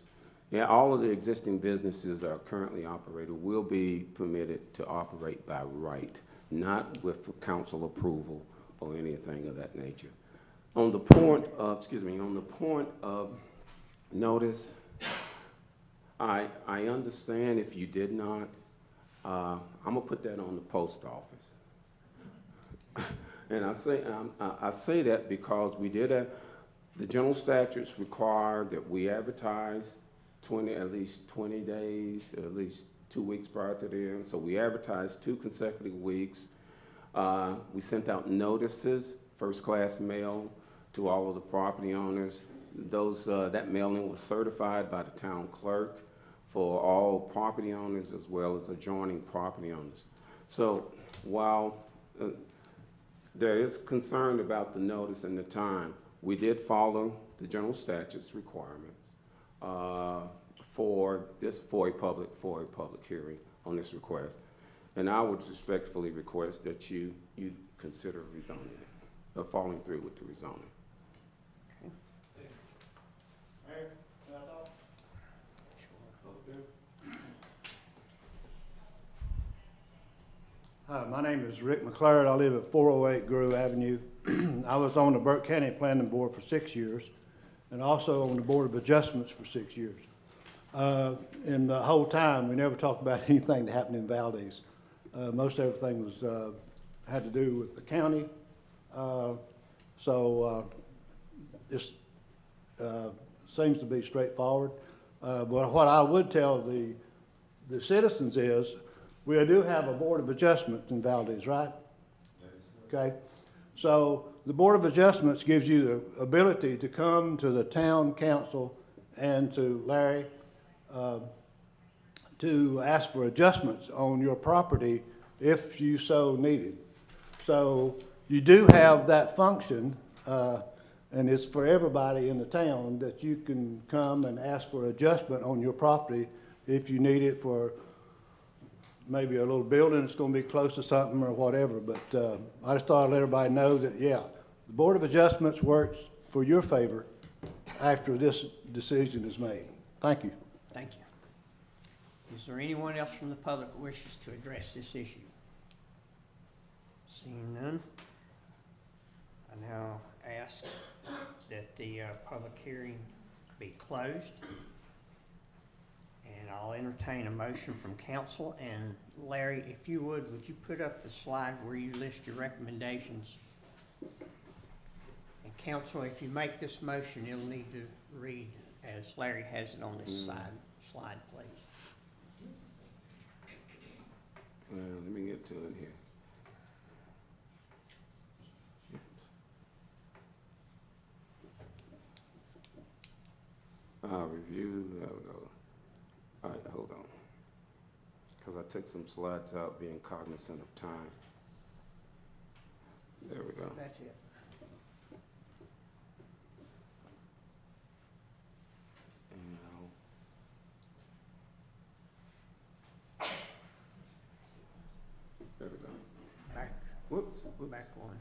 all of the existing businesses that are currently operated will be permitted to operate by right, not with council approval or anything of that nature. On the point of notice, I understand if you did not. I'm gonna put that on the post office, and I say that because we did the general statutes require that we advertise at least 20 days, at least 2 weeks prior to the hearing. So we advertised 2 consecutive weeks. We sent out notices, first-class mail, to all of the property owners. That mailing was certified by the town clerk for all property owners as well as adjoining property owners. So while there is concern about the notice and the time, we did follow the general statutes requirements for a public hearing on this request. And I would respectfully request that you consider rezoning it. of following through with the rezoning. Hi, my name is Rick McLaren. I live at 408 Grove Avenue. I was on the Burke County Planning Board for 6 years and also on the Board of Adjustments for 6 years. And the whole time, we never talked about anything that happened in Valdese. Most everything was, had to do with the county. This seems to be straightforward. But what I would tell the citizens is, we do have a Board of Adjustments in Valdese, right? Okay. So the Board of Adjustments gives you the ability to come to the town council and to Larry to ask for adjustments on your property if you so needed. So you do have that function, and it's for everybody in the town that you can come and ask for adjustment on your property if you need it for maybe a little building that's gonna be close to something or whatever, but I just thought I'd let everybody know that, yeah, the Board of Adjustments works for your favor after this decision is made. Thank you. Thank you. Is there anyone else from the public who wishes to address this issue? Seeing none, I now ask that the public hearing be closed. And I'll entertain a motion from council. And Larry, if you would you put up the slide where you list your recommendations? And council, if you make this motion, you'll need to read as Larry has it on this slide, please. Let me get to it here. Review, there we go. All right, hold on. Because I took some slides out being cognizant of time. There we go. That's it. And there we go. Back, Whoops. back one.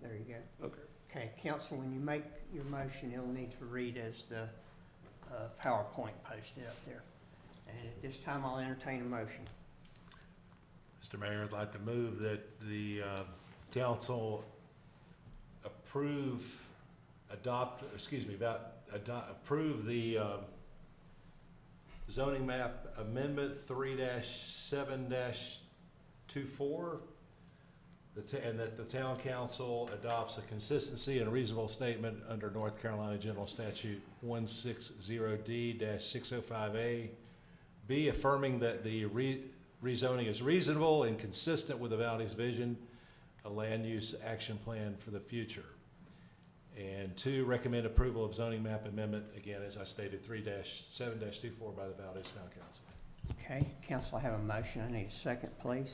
There you go. Okay. Okay, council, when you make your motion, you'll need to read as the PowerPoint posted up there. And at this time, I'll entertain a motion. Mr. Mayor, I'd like to move that the council approve the zoning map amendment 3-7-24, and that the town council adopts a consistency and reasonable statement under North Carolina General Statute 160D-605A. B, affirming that the rezoning is reasonable and consistent with the Valdese vision, a land use action plan for the future. And 2, recommend approval of zoning map amendment, again, as I stated, 3-7-24 by the Valdese Town Council. Okay, council, I have a motion. I need a second, please.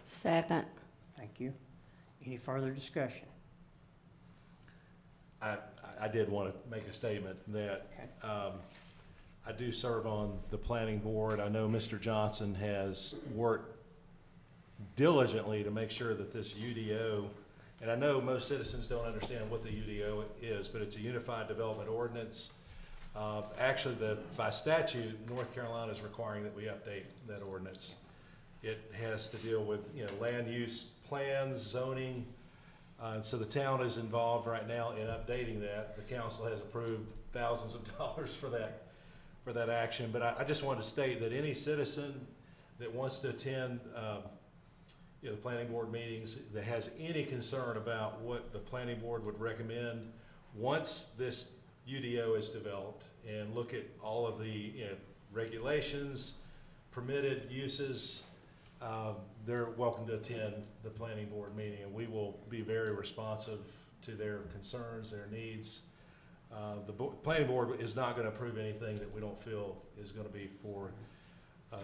Second. Thank you. Any further discussion? I did want to make a statement that I do serve on the planning board. I know Mr. Johnson has worked diligently to make sure that this UDO, and I know most citizens don't understand what the UDO is, but it's a Unified Development Ordinance. Actually, by statute, North Carolina is requiring that we update that ordinance. It has to deal with, land use plans, zoning. So the town is involved right now in updating that. The council has approved thousands of dollars for that action. But I just wanted to state that any citizen that wants to attend, the planning board meetings, that has any concern about what the planning board would recommend, once this UDO is developed and look at all of the regulations, permitted uses, they're welcome to attend the planning board meeting, and we will be very responsive to their concerns, their needs. The planning board is not going to approve anything that we don't feel is going to be for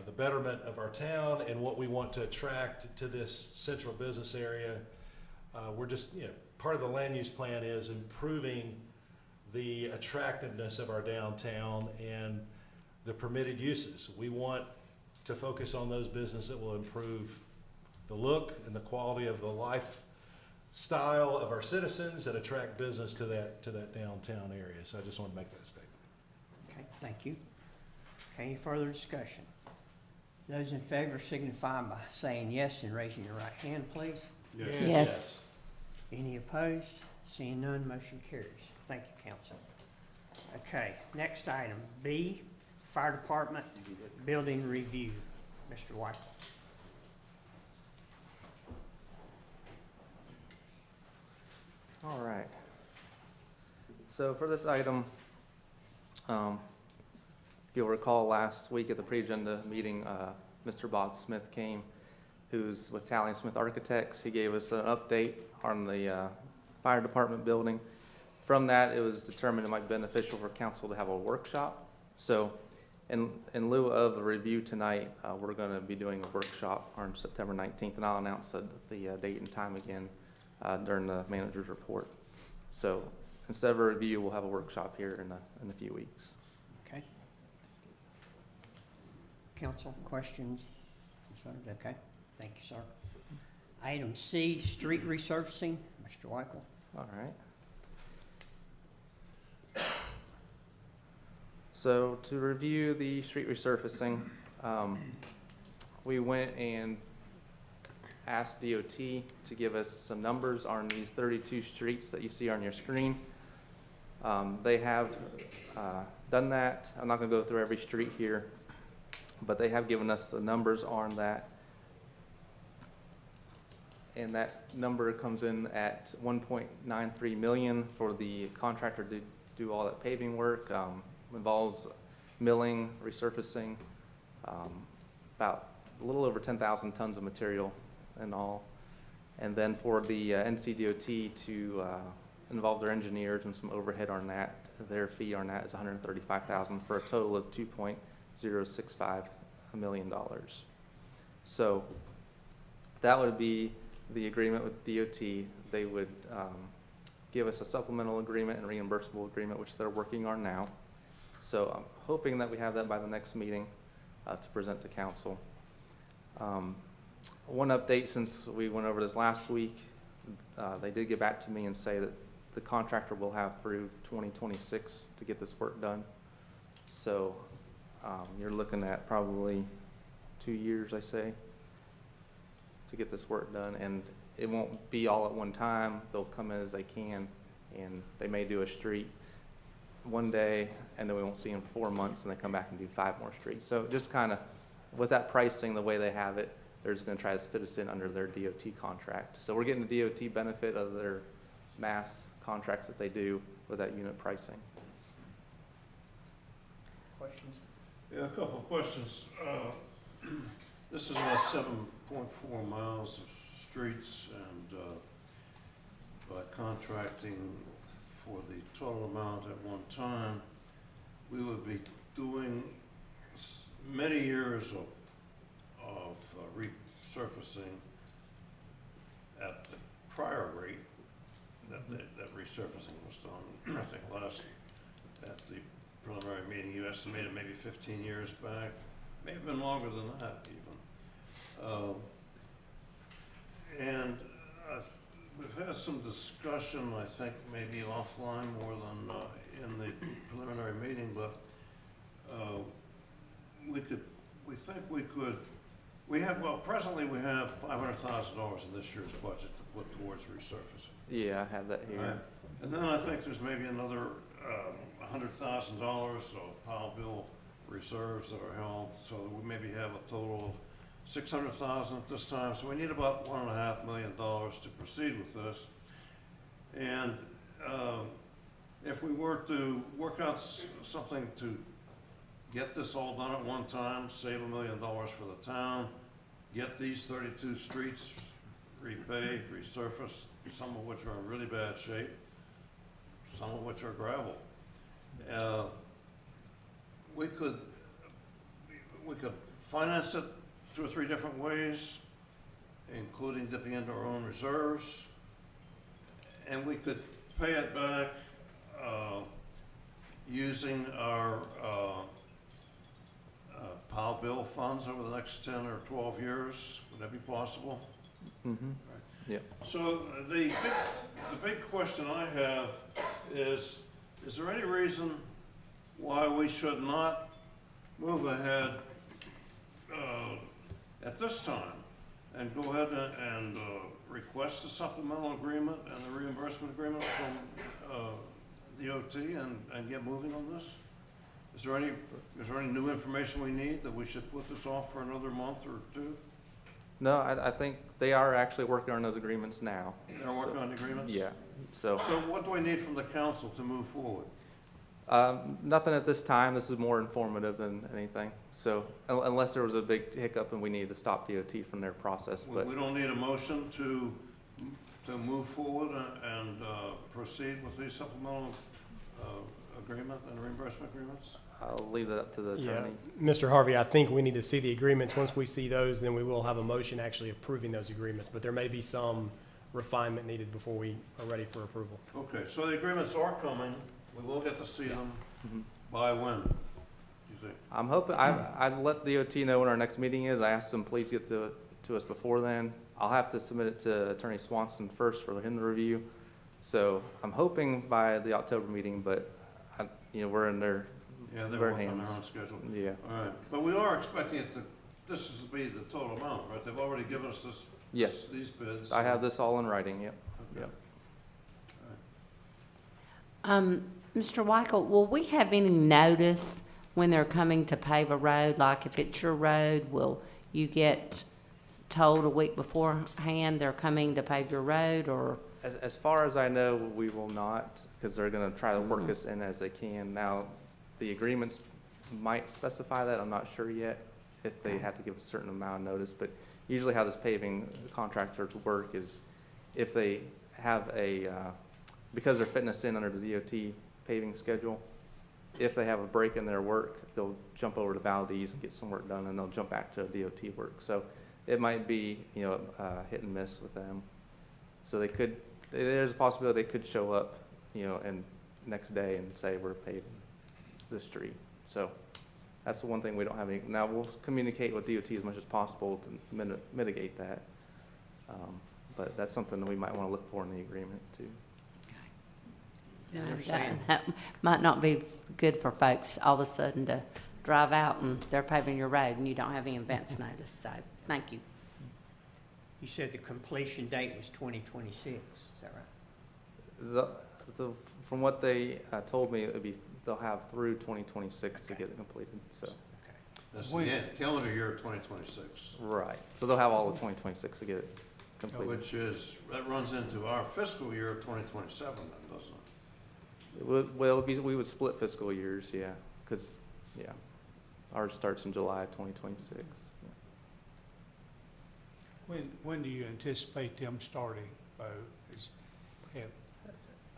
the betterment of our town and what we want to attract to this central business area. We're just, part of the land use plan is improving the attractiveness of our downtown and the permitted uses. We want to focus on those businesses that will improve the look and the quality of the lifestyle of our citizens and attract business to that downtown area. So I just want to make that statement. Okay, thank you. Okay, any further discussion? Those in favor signify by saying yes and raising your right hand, please. Yes. Any opposed? Seeing none, motion carries. Thank you, council. Okay, next item, B, Fire Department Building Review. Mr. White. All right. So for this item, if you'll recall last week at the pre-agenda meeting, Mr. Bob Smith came, who's with Talley & Smith Architects. He gave us an update on the fire department building. From that, it was determined it might be beneficial for council to have a workshop. So in lieu of a review tonight, we're going to be doing a workshop on September 19th, and I'll announce the date and time again during the manager's report. So instead of a review, we'll have a workshop here in a few weeks. Okay. Council, questions, concerns? Okay, thank you, sir. Item C, street resurfacing. Mr. Weichel. All right. So to review the street resurfacing, we went and asked DOT to give us some numbers on these 32 streets that you see on your screen. They have done that. I'm not going to go through every street here, but they have given us the numbers on that. And that number comes in at $1.93 million for the contractor to do all that paving work. Involves milling, resurfacing, about a little over 10,000 tons of material in all. And then for the NCDOT to involve their engineers and some overhead on that, their fee on that is $135,000 for a total of $2.065 million. So that would be the agreement with DOT. They would give us a supplemental agreement and reimbursable agreement, which they're working on now. So I'm hoping that we have that by the next meeting to present to council. One update since we went over this last week, they did get back to me and say that the contractor will have through 2026 to get this work done. So you're looking at probably 2 years, I say, to get this work done. And it won't be all at one time. They'll come in as they can, and they may do a street one day, and then we won't see them for 4 months, and they come back and do 5 more streets. So just kind of, with that pricing, the way they have it, they're just going to try to fit us in under their DOT contract. So we're getting the DOT benefit of their mass contracts that they do with that unit pricing. Questions? Yeah, a couple of questions. This is about 7.4 miles of streets, and by contracting for the total amount at one time, we would be doing many years of resurfacing at the prior rate that resurfacing was done. I think last at the preliminary meeting, you estimated maybe 15 years back, may have been longer than that even. And we've had some discussion, I think maybe offline more than in the preliminary meeting, but presently we have $500,000 in this year's budget to put towards resurfacing. Yeah, I have that here. Right. And then I think there's maybe another $100,000 of Powell bill reserves that are held, so that we maybe have a total of $600,000 at this time. So we need about $1.5 million to proceed with this. And if we were to work out something to get this all done at one time, save $1 million for the town, get these 32 streets repaved, resurfaced, some of which are in really bad shape, some of which are gravel. We could finance it 2 or 3 different ways, including dipping into our own reserves, and we could pay it back Powell bill funds over the next 10 or 12 years. Would that be possible? Mm-hmm. Yeah. So the big question I have is there any reason why we should not move ahead at this time and go ahead and request a supplemental agreement and a reimbursement agreement from DOT and get moving on this? Is there any new information we need that we should put this off for another month or two? No, I think they are actually working on those agreements now. They're working on agreements? Yeah, so. So what do we need from the council to move forward? Nothing at this time. This is more informative than anything. So unless there was a big hiccup and we needed to stop DOT from their process, but. We don't need a motion to move forward and proceed with these supplemental agreement and reimbursement agreements? I'll leave that up to the attorney. Mr. Harvey, I think we need to see the agreements. Once we see those, then we will have a motion actually approving those agreements, but there may be some refinement needed before we are ready for approval. Okay, so the agreements are coming. We will get to see them by when, you think? I'm hoping, I'd let DOT know when our next meeting is. I asked them, please get to us before then. I'll have to submit it to Attorney Swanson first for him to review. So I'm hoping by the October meeting, but we're in their Yeah, they're working on their own schedule. Yeah. All right, but we are expecting it this is to be the total amount, right? They've already given us Yes. these bids. I have this all in writing, yep. Okay. Yep. Mr. Weichel, will we have any notice when they're coming to pave a road? Like if it's your road, will you get told a week beforehand they're coming to pave your road, or? As far as I know, we will not, because they're gonna try to work us in as they can. Now, the agreements might specify that, I'm not sure yet, if they have to give a certain amount of notice, but usually how this paving contractors work is if they have because they're fitting us in under the DOT paving schedule, if they have a break in their work, they'll jump over to Valdese and get some work done, and they'll jump back to DOT work. So it might be, hit and miss with them. So there's a possibility they could show up, and next day and say we're paving the street. So that's the one thing we don't have any. Now we'll communicate with DOT as much as possible to mitigate that. But that's something that we might want to look for in the agreement too. That might not be good for folks all of a sudden to drive out and they're paving your road and you don't have any advance notice. So thank you. You said the completion date was 2026, is that right? From what they told me, they'll have through 2026 to get it completed. So. That's the end, calendar year 2026. Right. So they'll have all of 2026 to get it completed. Which that runs into our fiscal year of 2027 then, doesn't it? We would split fiscal years, yeah, because, ours starts in July 2026. Yeah. When do you anticipate them starting, Bo?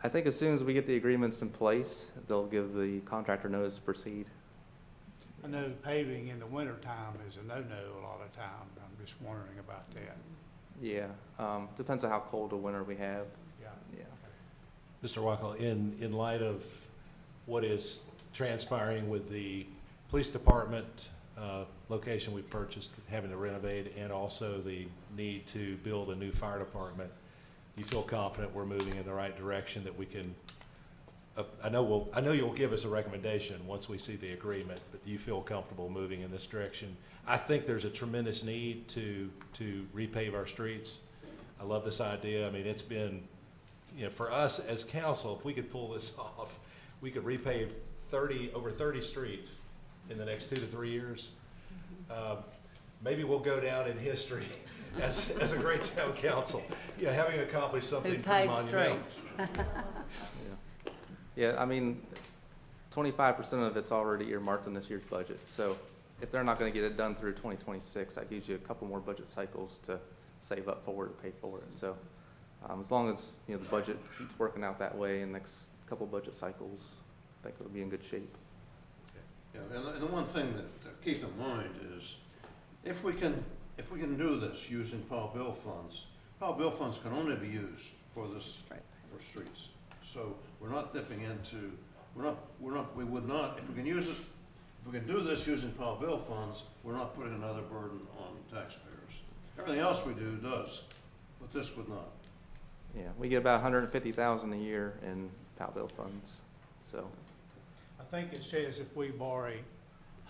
I think as soon as we get the agreements in place, they'll give the contractor notice to proceed. I know paving in the wintertime is a no-no a lot of times. I'm just wondering about that. Yeah, depends on how cold a winter we have. Yeah. Yeah. Mr. Weichel, in light of what is transpiring with the police department location we purchased, having to renovate, and also the need to build a new fire department, you feel confident we're moving in the right direction, that we can, I know you'll give us a recommendation once we see the agreement, but do you feel comfortable moving in this direction? I think there's a tremendous need to repave our streets. I love this idea. I mean, it's been, for us as council, if we could pull this off, we could repave over 30 streets in the next 2 to 3 years. Maybe we'll go down in history as a great town council, having accomplished something pretty monumental. Yeah, I mean, 25% of it's already earmarked in this year's budget. So if they're not going to get it done through 2026, that gives you a couple more budget cycles to save up for it, pay for it. So as long as the budget keeps working out that way in the next couple budget cycles, I think it'll be in good shape. Yeah, and the one thing to keep in mind is if we can do this using Powell bill funds can only be used for for streets. So we're not dipping into, we would not, if we can use it If we can do this using Powell bill funds, we're not putting another burden on taxpayers. Everything else we do does, but this would not. Yeah, we get about 150,000 a year in Powell bill funds, so. I think it says if we borrow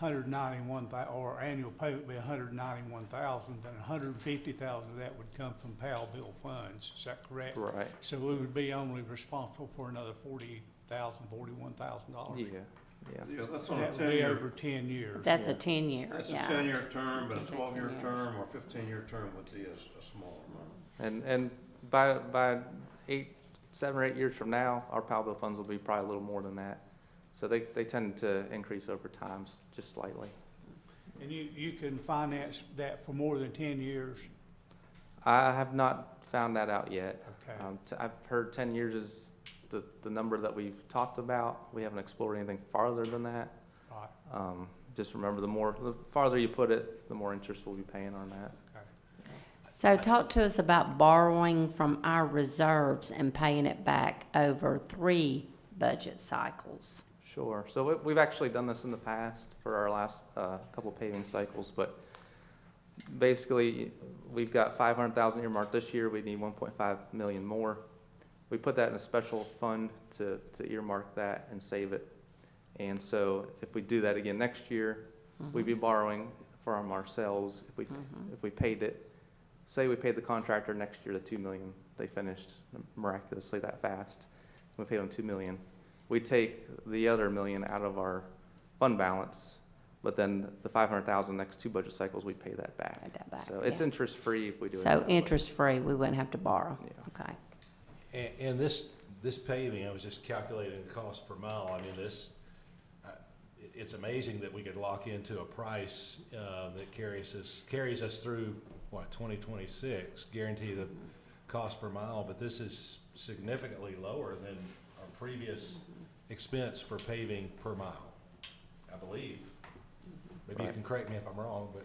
191,000, or annual payment be 191,000, then 150,000 of that would come from Powell bill funds. Is that correct? Right. So we would be only responsible for another $41,000. Yeah, yeah. Yeah, that's on a That would be 10-year. over 10 years. That's a 10-year, That's a yeah. 10-year term, but a 12-year 10 years. term or 15-year term would be a smaller amount. And by 7 or 8 years from now, our Powell bill funds will be probably a little more than that. So they tend to increase over time, just slightly. And you can finance that for more than 10 years? I have not found that out yet. Okay. I've heard 10 years is the number that we've talked about. We haven't explored anything farther than that. Right. Just remember, the farther you put it, the more interest we'll be paying on that. Okay. So talk to us about borrowing from our reserves and paying it back over 3 budget cycles. Sure. So we've actually done this in the past for our last couple paving cycles, but basically we've got 500,000 earmarked this year. We need 1.5 million more. We put that in a special fund to earmark that and save it. And so if we do that again next year, we'd be borrowing from ourselves. If we paid it, say we paid the contractor next year the $2 million, they finished miraculously that fast. We paid them $2 million. We take the other $1 million out of our fund balance, but then the 500,000 next 2 budget cycles, we pay that back. Pay that back, So it's yeah. interest-free if we do it. So that way. interest-free, we wouldn't have to borrow. Yeah. Okay. And this paving, I was just calculating the cost per mile. I mean, it's amazing that we could lock into a price that carries us through, 2026, guarantee the cost per mile, but this is significantly lower than our previous expense for paving per mile, I believe. Maybe you Right. can correct me if I'm wrong, but.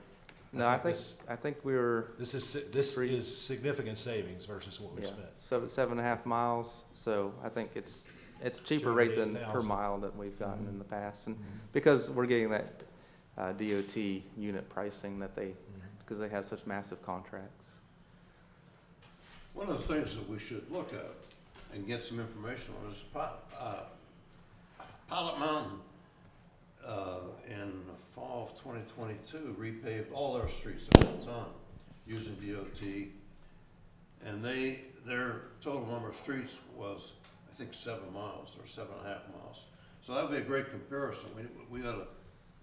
No, I think we were. This is significant savings versus what we Yeah, spent. 7.5 miles, so I think it's cheaper rate than per 280,000. mile that we've gotten in the past. And because we're getting that DOT unit pricing that because they have such massive contracts. One of the things that we should look at and get some information on is Pilot Mountain in the fall of 2022 repaved all their streets at one time using DOT. And their total number of streets was, I think, 7 miles or 7.5 miles. So that would be a great comparison. We ought to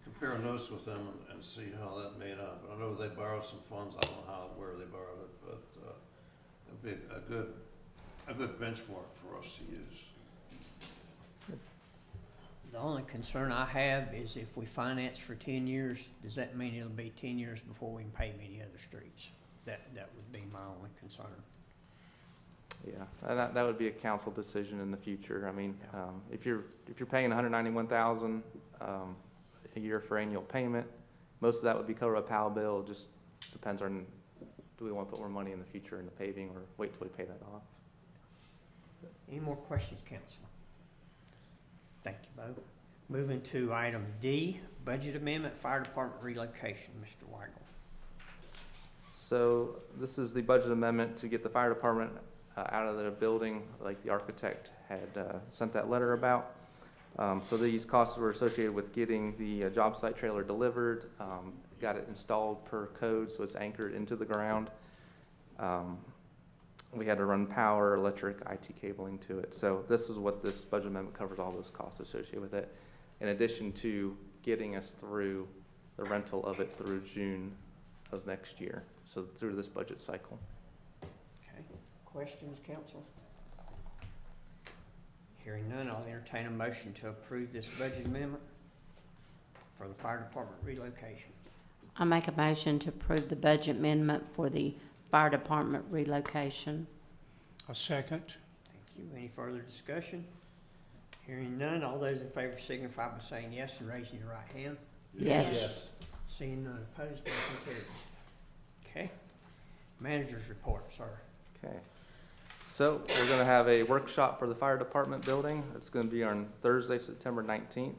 compare notes with them and see how that made out. But I know they borrowed some funds. I don't know where they borrowed it, but it'd be a good benchmark for us to use. The only concern I have is if we finance for 10 years, does that mean it'll be 10 years before we can pave any other streets? That would be my only concern. Yeah, and that would be a council decision in the future. I mean, if you're paying 191,000 a year for annual payment, most of that would be covered by Powell bill. It just depends on, do we want to put more money in the future in the paving or wait till we pay that off? Any more questions, council? Thank you both. Moving to item D, budget amendment, fire department relocation. Mr. Weigel. So this is the budget amendment to get the fire department out of the building, like the architect had sent that letter about. So these costs were associated with getting the job site trailer delivered, got it installed per code, so it's anchored into the ground. We had to run power, electric, IT cabling to it. So this is what this budget amendment covers, all those costs associated with it, in addition to getting us through the rental of it through June of next year, so through this budget cycle. Okay. Questions, council? Hearing none, I'll entertain a motion to approve this budget amendment for the fire department relocation. I make a motion to approve the budget amendment for the fire department relocation. A second. Thank you. Any further discussion? Hearing none, all those in favor signify by saying yes and raising your right hand. Yes. Seeing none opposed, motion carries. Okay. Manager's report, sir. Okay. So we're going to have a workshop for the fire department building. It's going to be on Thursday, September 19th.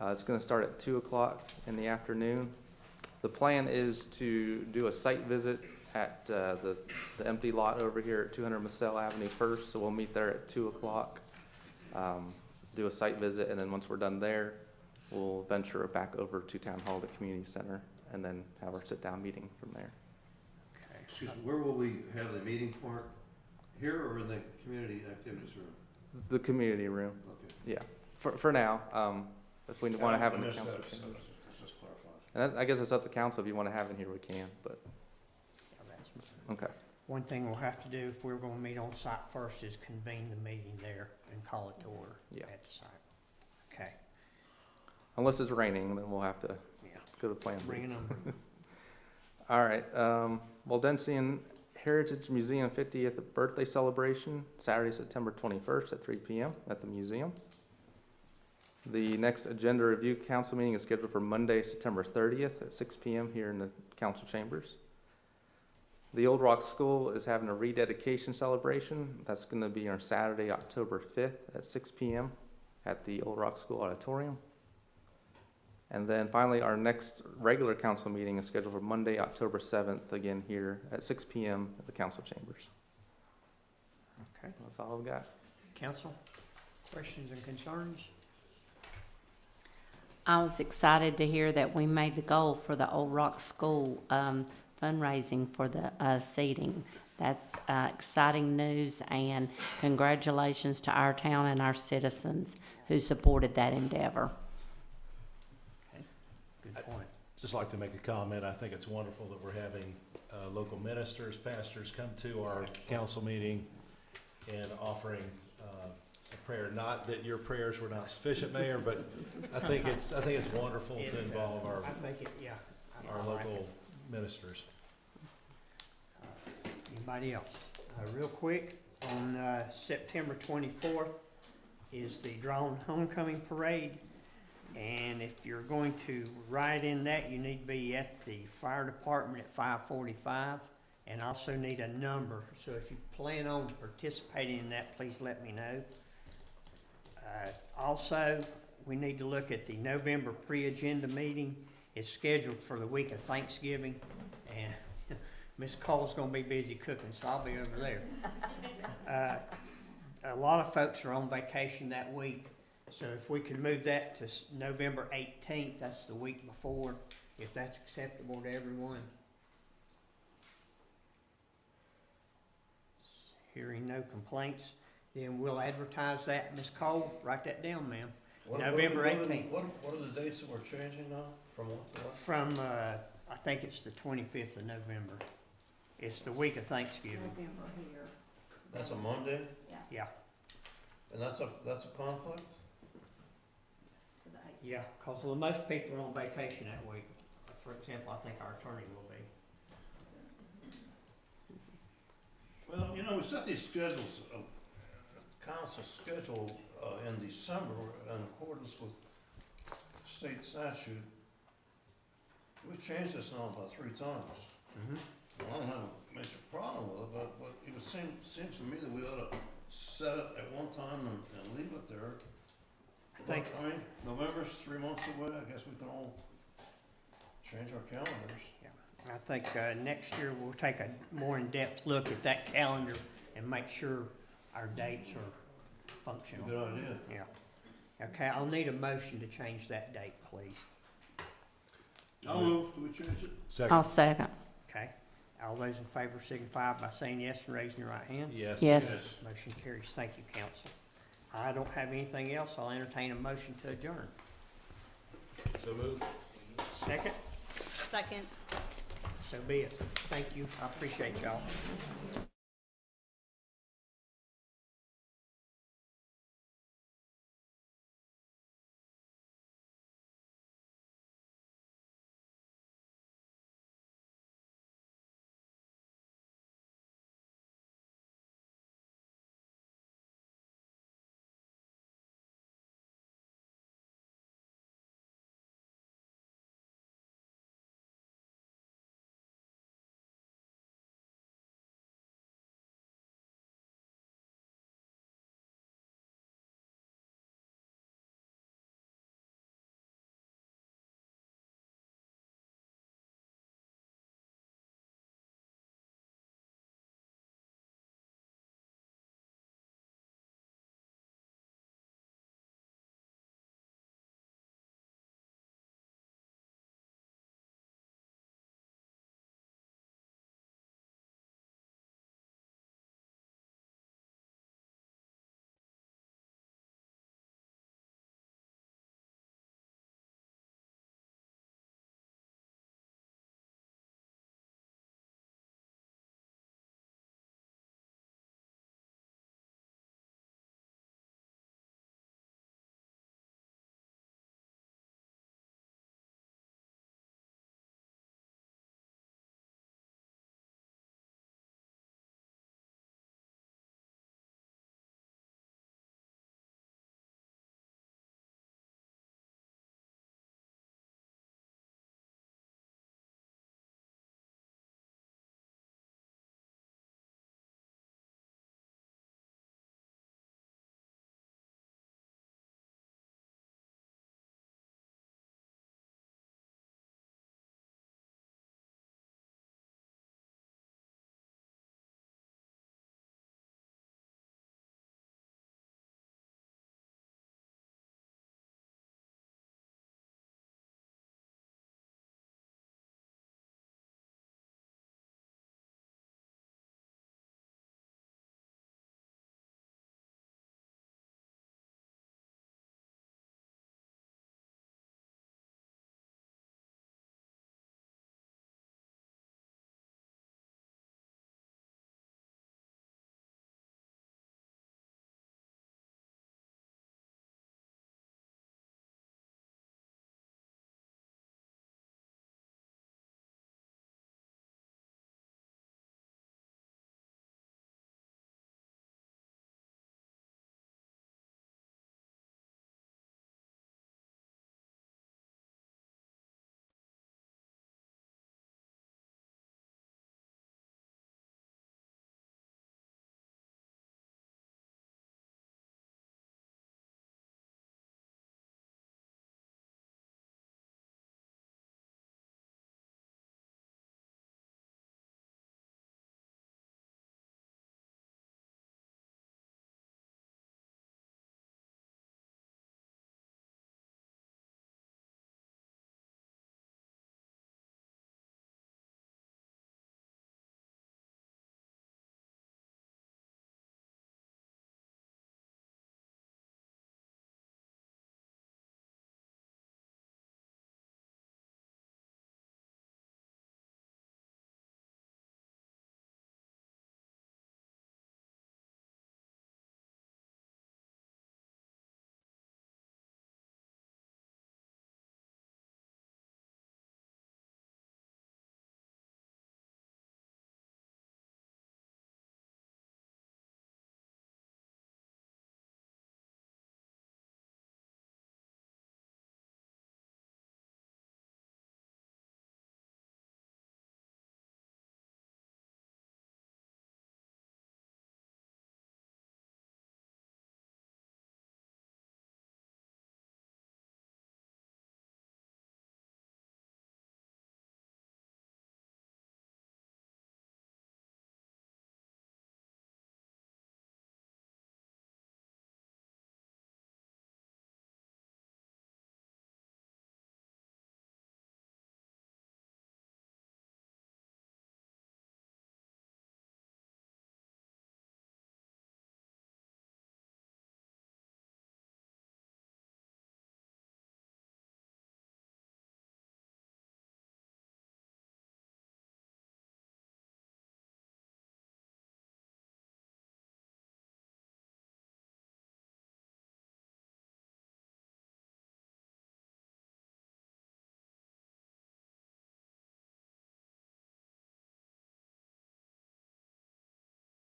It's going to start at 2 o'clock in the afternoon. The plan is to do a site visit at the empty lot over here at 200 Massell Avenue first, so we'll meet there at 2 o'clock. Do a site visit, and then once we're done there, we'll venture back over to Town Hall, the community center, and then have our sit-down meeting from there. Okay. Excuse me, where will we have the meeting part? Here or in the community activities room? The community room, Okay. yeah, for now. If we want to have it in the I missed council that, so chambers. let's just clarify. And I guess it's up to council. If you want to have it here, we can, but, Yeah, that's- okay. One thing we'll have to do if we're gonna meet on site first is convene the meeting there and call it to order Yeah. at the site. Okay, Unless it's raining, then we'll have to yeah, go to plan B. bring it on. All right, Valdese Heritage Museum 50th birthday celebration, Saturday, September 21st at 3 p.m. at the museum. The next agenda review council meeting is scheduled for Monday, September 30th at 6 p.m. here in the council chambers. The Old Rock School is having a rededication celebration. That's going to be on Saturday, October 5th at 6 p.m. at the Old Rock School Auditorium. And then finally, our next regular council meeting is scheduled for Monday, October 7th, again here at 6 p.m. at the council chambers. Okay, That's all I've got. council, questions and concerns? I was excited to hear that we made the goal for the Old Rock School fundraising for the seating. That's exciting news, and congratulations to our town and our citizens who supported that endeavor. Okay, good point. Just like to make a comment. I think it's wonderful that we're having local ministers, pastors come to our council meeting and offering a prayer. Not that your prayers were not sufficient, Mayor, but I think it's wonderful to involve I think it, yeah. I our like local it. ministers. Anybody else? Real quick, on September 24th is the Drawn Homecoming Parade. And if you're going to ride in that, you need to be at the fire department at 5:45 and also need a number. So if you plan on participating in that, please let me know. Also, we need to look at the November pre-agenda meeting. It's scheduled for the week of Thanksgiving, and Miss Cole's gonna be busy cooking, so I'll be over there. A lot of folks are on vacation that week, so if we can move that to November 18th, that's the week before, if that's acceptable to everyone. Hearing no complaints, then we'll advertise that. Ms. Cole, write that down, ma'am. November 18th. What are the dates that we're changing now? From what to what? From, I think it's the 25th of November. It's the week of Thanksgiving. November here. That's a Monday? Yeah, And that's a conflict? yeah, because most people are on vacation that week. For example, I think our attorney will be. Well, you know, we set these schedules, council schedule in December in accordance with state statute. We've changed this now about 3 times. I don't have a major problem with it, but it would seems to me that we ought to set it at one time and leave it there. I mean, November's 3 months away, I guess we can all change our calendars. I think next year we'll take a more in-depth look at that calendar and make sure our dates are functional. Good idea. Yeah. Okay, I'll need a motion to change that date, please. I'll move, do we change it? Second. I'll second. Okay, all those in favor signify by saying yes and raising your right hand. Yes. Yes. Motion carries. Thank you, council. I don't have anything else. I'll entertain a motion to adjourn. So moved. Second? Second. So be it. Thank you. I appreciate y'all.